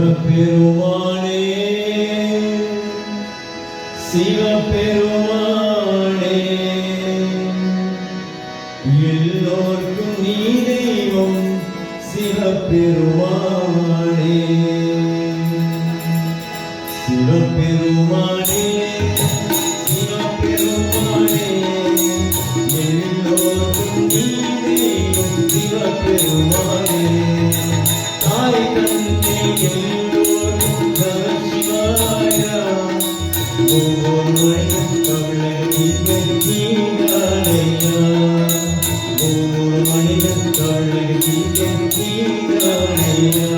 சிவபெருமானே சிவபெருமானே எல்லோர்க்கும் நீ தெய்வம் சிவபெருமானே சிவபெருமானே சிவபெருமானே எல்லோர்க்கும் நீ தெய்வம் சிவபெருமானே பெருமானே தாய் தந்தை எல்லோரும் நமசிவாயா ஒவ்வொரு மனிதன் தமிழக கீழானையா ஒவ்வொரு மனிதன் தமிழக கீழானையா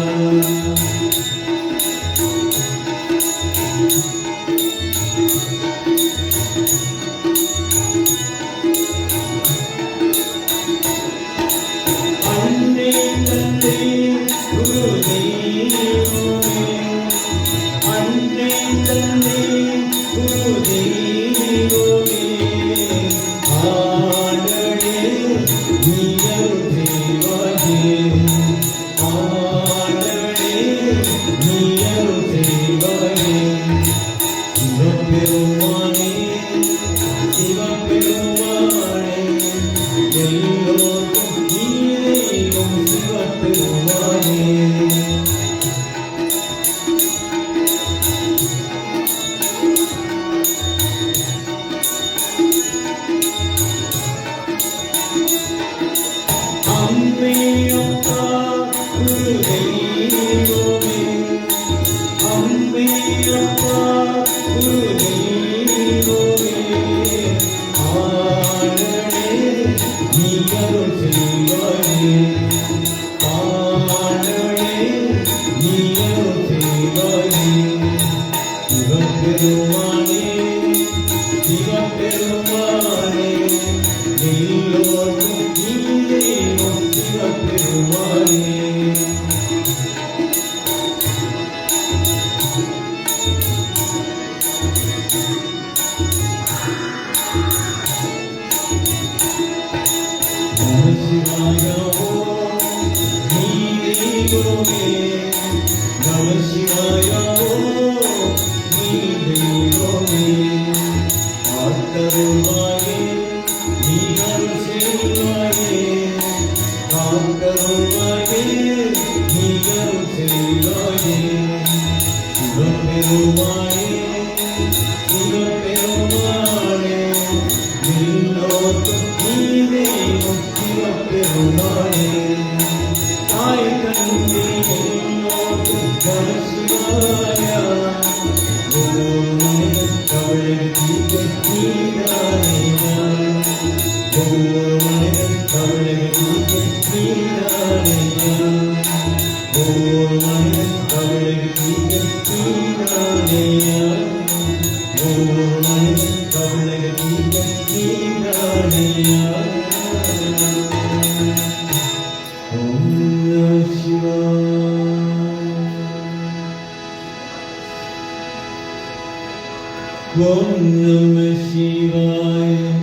Om Namah Shivaya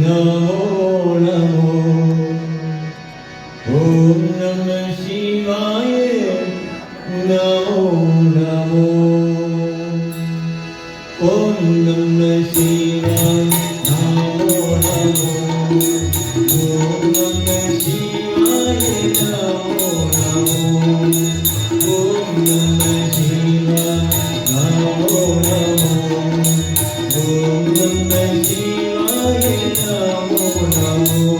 Namo Namo Om Namah Shivaya Namo Namo Om Namah Shivaya Namo Namo Om Namah Shivaya Namo Namo Om Namah Shivaya Namo Namo Om Namah Shivaya Namo Namo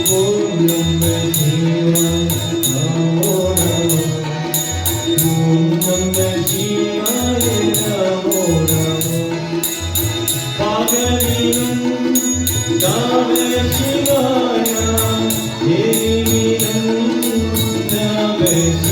Om Namah Shivaya, Namo Namo.
Om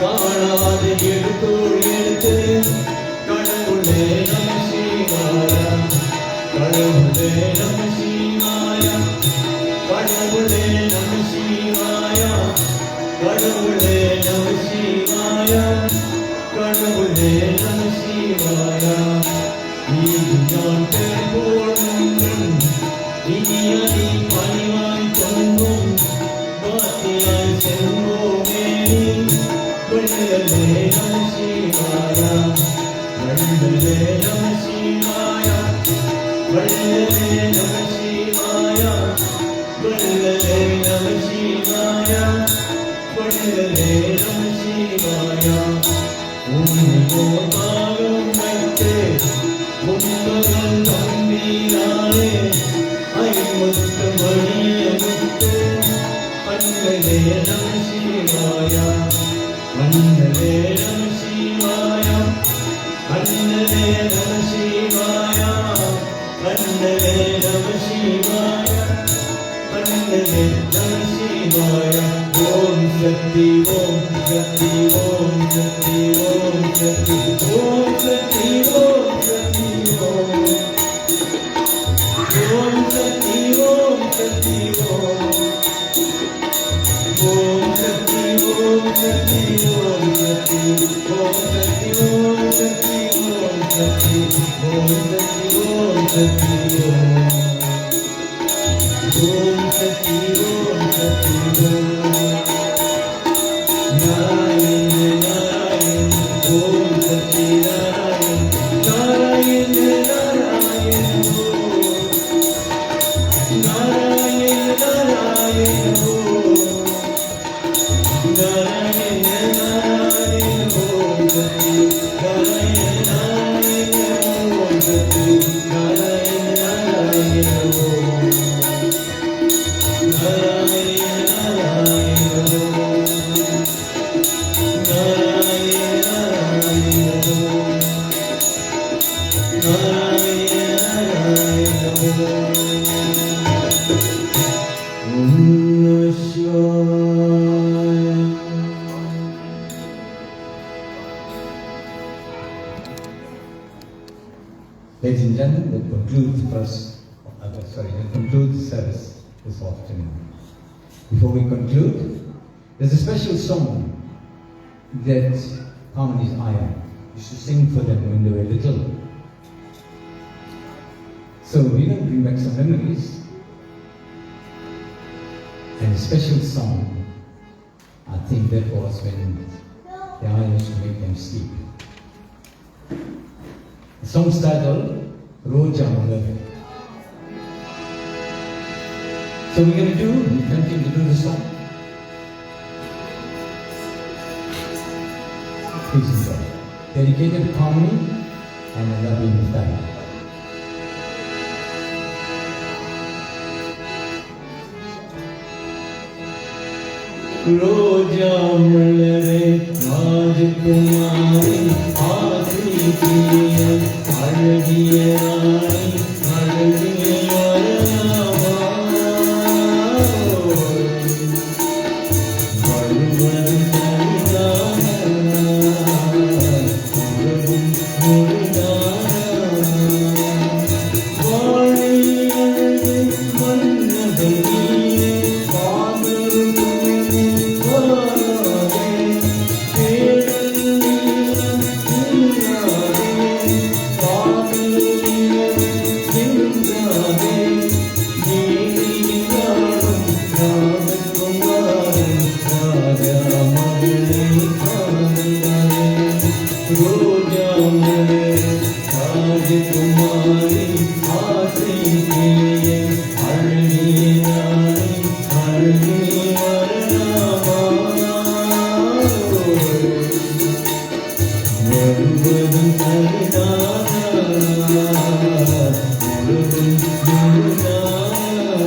காணாத எடுத்தோர் எடுத்து கடவுளே நம சிவாய கடவுளே நம சிவாய கடவுளே நம சிவாய கடவுளே நம சிவாய கடவுளே நம சிவாய இது நான் பெரும்போழும் இனியதி பணிவாய் தொங்கும் பாத்தியாய் செல்வோமே வள்ளலே நம சிவாய வள்ளலே நம சிவாய வள்ளலே நம சிவாய வள்ளலே நம சிவாய வள்ளலே நம சிவாய உன்னை பாகம் வைத்து முன்பகல் தம்பீரானே ஐமுத்து மணியமுத்து அன்னலே நம சிவாய அன்னலே நம சிவாய அன்னலே நம சிவாய அன்னலே நம சிவாய அன்னலே நம சிவாய ஓம் சக்தி ஓம் சக்தி ஓம் சக்தி ஓம் சக்தி ஓம் சக்தி ஓம் சக்தி ஓம் ஓம் சக்தி ஓம் சக்தி ஓம் ஓம் சக்தி ஓம் சக்தி ஓம் சக்தி ஓம் சக்தி ஓம் சக்தி ஓம் சக்தி ஓம் சக்தி ஓம் சக்தி ஓம் சக்தி ஓம் சக்தி ஓம் நாராயண நாராயண ஓம் சக்தி நாராயண நாராயண நாராயண நாராயண நாராயண நாராயண நாராயண ஓம் சக்தி நாராயண நாராயண ஓம் சக்தி நாராயண நாராயண ஓம் நாராயண நாராயண நாராயண நாராயண நாராயண ஓம் நம சிவாய.
Ladies and gentlemen, that concludes the service this afternoon. Before we conclude, there's a special song that Harmony's Aya used to sing for them when they were little. So we're going to bring back some memories. And a special song, I think that was when the Aya used to make them sleep. The song's titled Roja Mulave. So we're going to continue to do the song. Please enjoy. Dedicated to Harmony and a loving time.
रोजा मलरे राजकुमारी आसी प्रिय अழகிய ராணி அழகிய வரலாமா வருவது சரிதானா உலகும் முழுதானா வாழை அழகு மன்னதை நீயே காதல் राजकुमारी आसी प्रिय अழகிய ராணி அழகிய வருவது சரிதானா உலகும் முழுதானா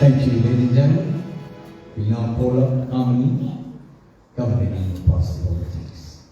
Thank you, ladies and gentlemen. We now call up Harmony, Governor and Pastor Politics.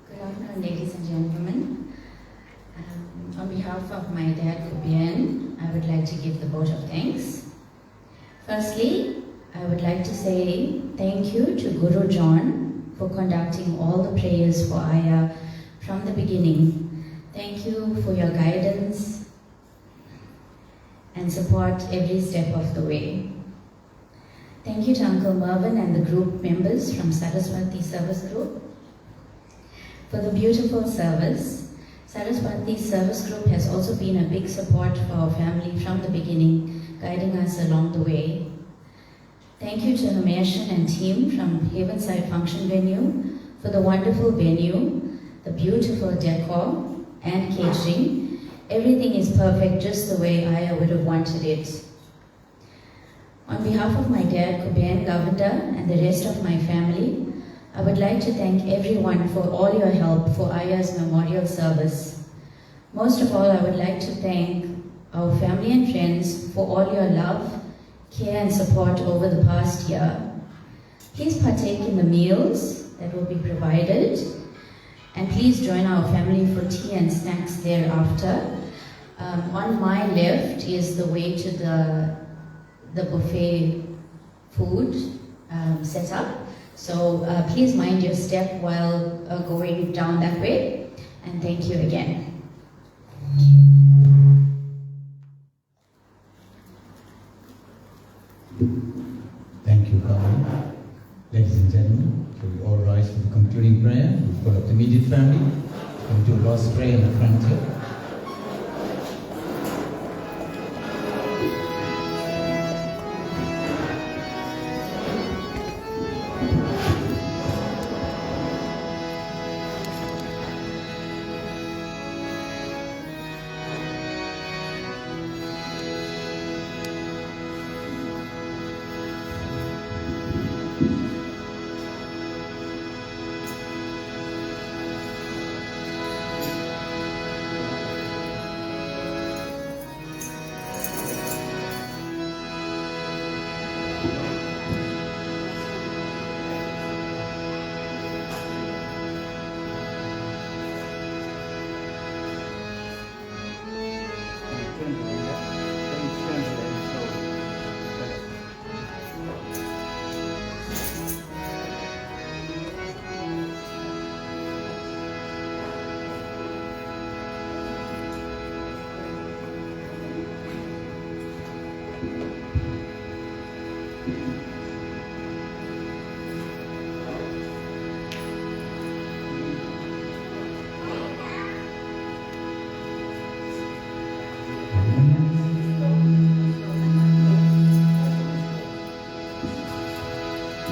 Good afternoon, ladies and gentlemen. On behalf of my dad, Kubian, I would like to give the vote of thanks. Firstly, I would like to say thank you to Guru John for conducting all the prayers for Aya from the beginning. Thank you for your guidance and support every step of the way. Thank you to Uncle Mervyn and the group members from Saraswati Service Group for the beautiful service. Saraswati Service Group has also been a big support for our family from the beginning, guiding us along the way. Thank you to Hameshan and team from Havenside Function Venue for the wonderful venue, the beautiful decor and catering. Everything is perfect just the way I would have wanted it. On behalf of my dad, Kubian Govender, and the rest of my family, I would like to thank everyone for all your help for Aya's memorial service. Most of all, I would like to thank our family and friends for all your love, care and support over the past year. Please partake in the meals that will be provided, and please join our family for tea and snacks thereafter. On my left is the way to the buffet food setup. So please mind your step while going down that way, and thank you again.
Thank you, Carmen. Ladies and gentlemen, shall we all rise for the concluding prayer? We've got up the immediate family. We'll do a last prayer in the front here.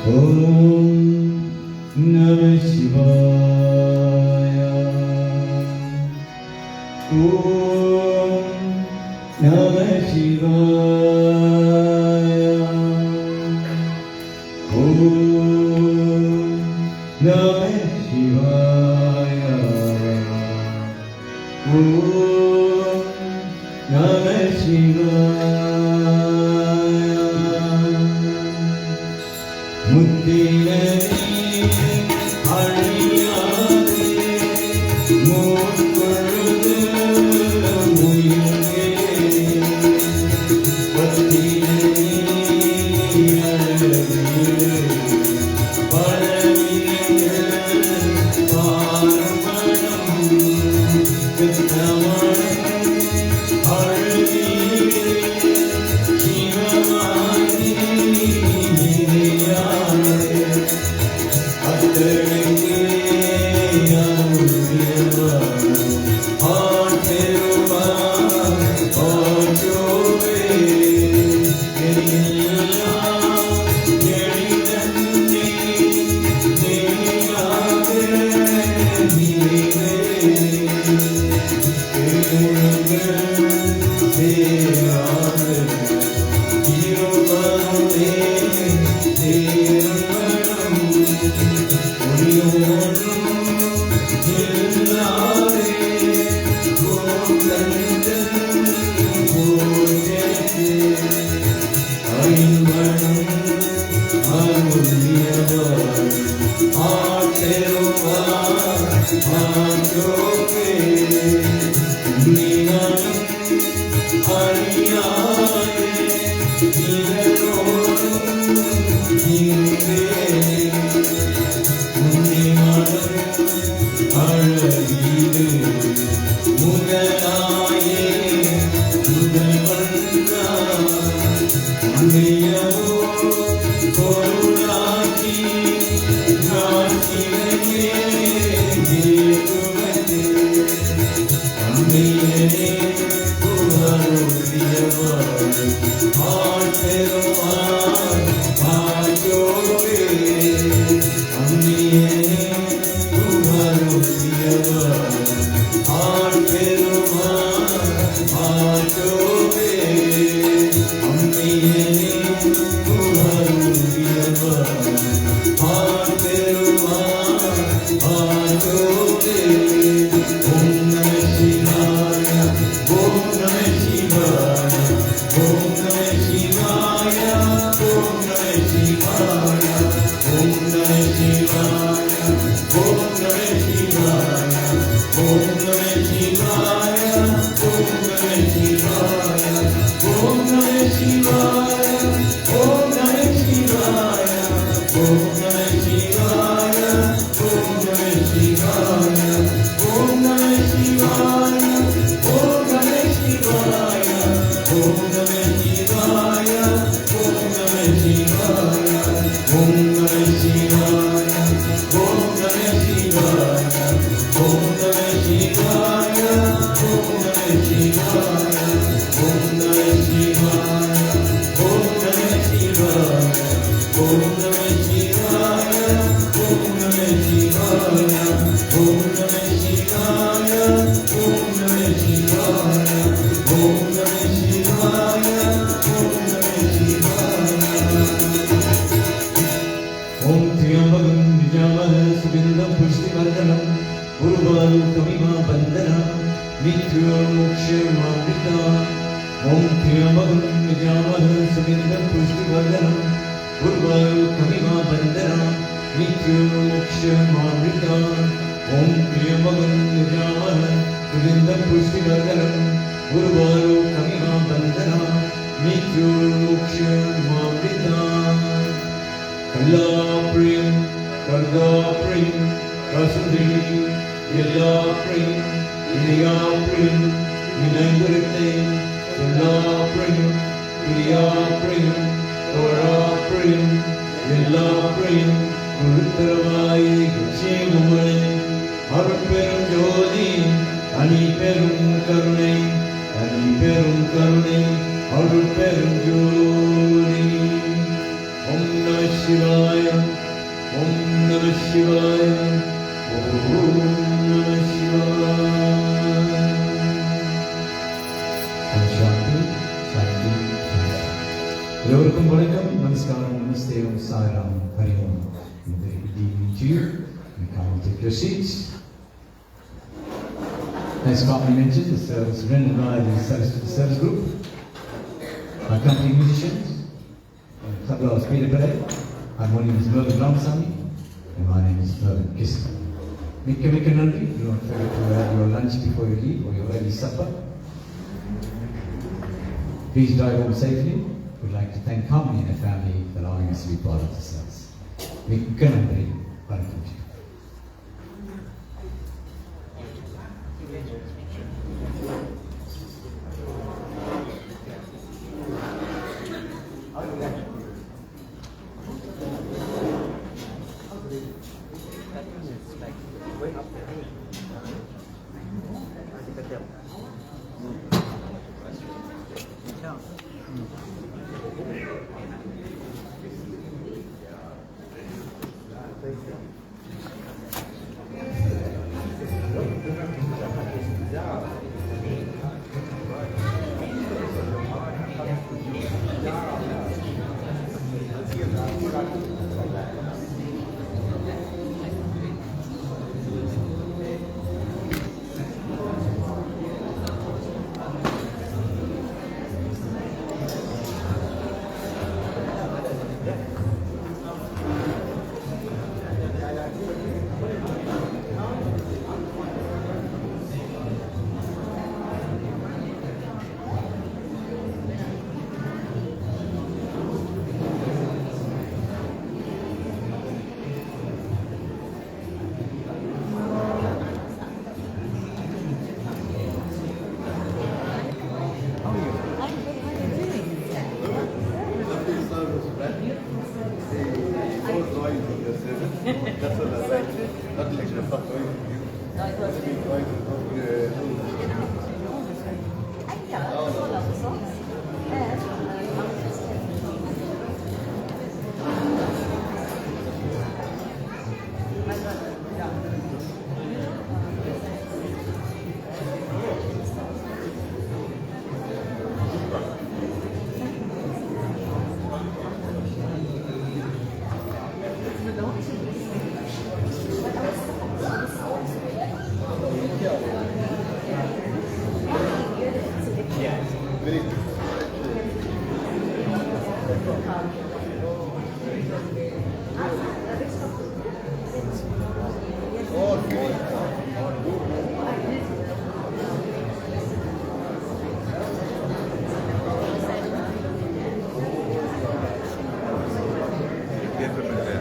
Om Namah Shivaya, Om Namah Shivaya.
नित्योन्मुक्ष्यमामृता ॐ त्र्यम्बकं यजामहे सुगन्धं पुष्टिवर्धनम् उर्वारुकमिमा बन्धना नित्योन्मुक्ष्यमामृता ॐ त्र्यम्बकं यजामहे सुगन्धं पुष्टिवर्धनम् उर्वारुकमिमा बन्धना नित्योन्मुक्ष्यमामृता कलाप्रियं कर्गाप्रियं रसुदेवी यलाप्रियं इलयाप्रियं विनयगुरुते यलाप्रियं इलयाप्रियं तोराप्रियं यलाप्रियं गुरुतरवाय गच्छेगमणे अरुपेरुं ज्योति अनिपेरुं करुणे अरुपेरुं ज्योति ॐ नमः शिवाय ॐ नमः शिवाय ॐ नमः शिवाय
Om Shanti, Shanti, Shanti. Elorukum vanakkam, namaskaram, namaste, Om Sai Ram, Hari Om. Very good evening to you. You can take your seats. As Swami mentioned, the service rendered by the service group, our company musicians, tabla is Peter Pillai, harmonium is Mervyn Ramasamy, and my name is Mervyn Kissel. Mikka nandri, do not forget to have your lunch before you leave or your early supper. Please drive home safely. We'd like to thank Harmony and her family for allowing us to be part of the service. Mikka nandri, vanakkam.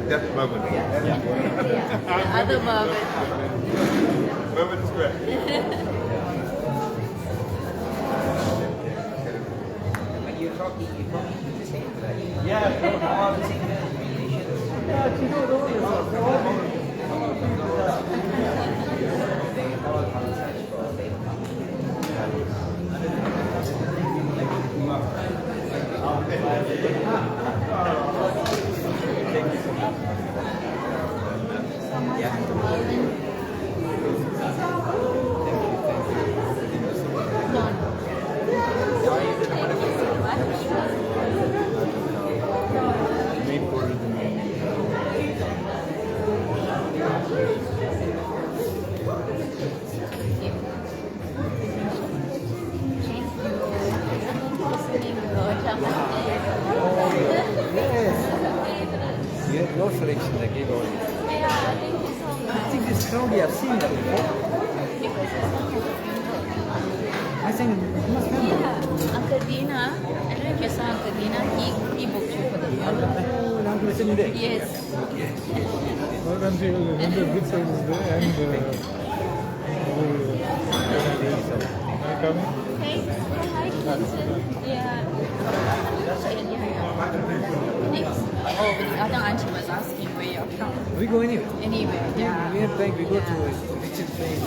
That's Mervyn.
The other Mervyn.
Mervyn is correct.
When you're talking the same, right? Yeah, all the same. your selection they gave all.
Yeah, thank you so
I
much.
think this crowd we have seen that before. I think it must have.
Yeah, Uncle Dina, I don't know if you saw Uncle Dina, he booked you for the film.
Oh, Uncle is in there.
Yes.
Well, and he was in the good service there and coming.
Hey, hi, Clinton. Yeah. Thanks. Oh, the other auntie was asking where you're from.
We go anywhere.
Anywhere, yeah.
We are playing. We go to
Yeah.
Richard Plain.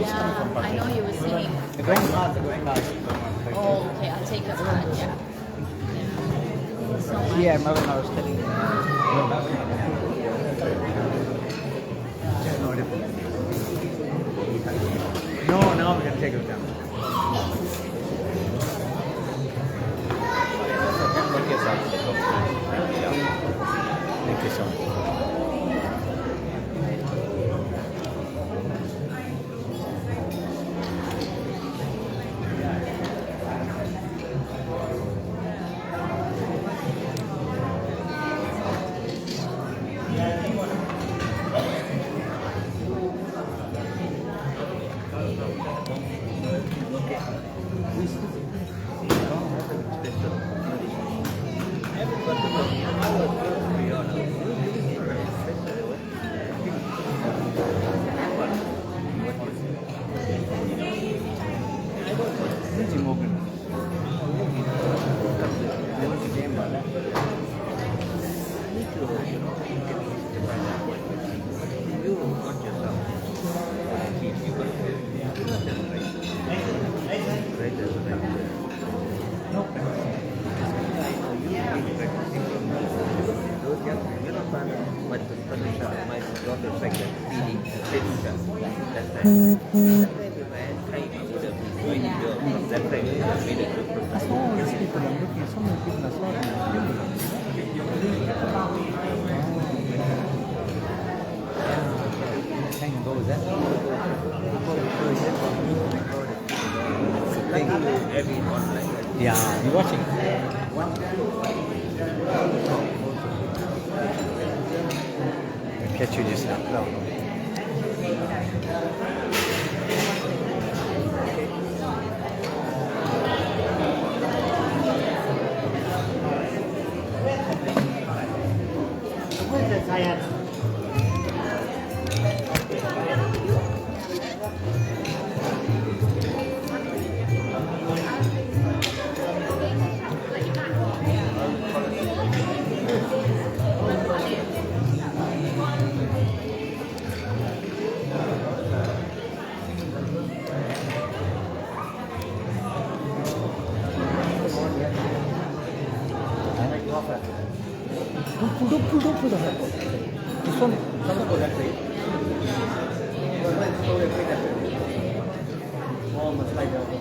Yeah, I know you were singing.
The grandmaster.
Oh, okay, I'll take your card, yeah. So much.
Yeah, Marvin, I was telling you. No, now we can take it down. Thank you so much. Yeah, you watching? I'll catch you just now. No. Don't put that. This one, don't go that way. Almost like that.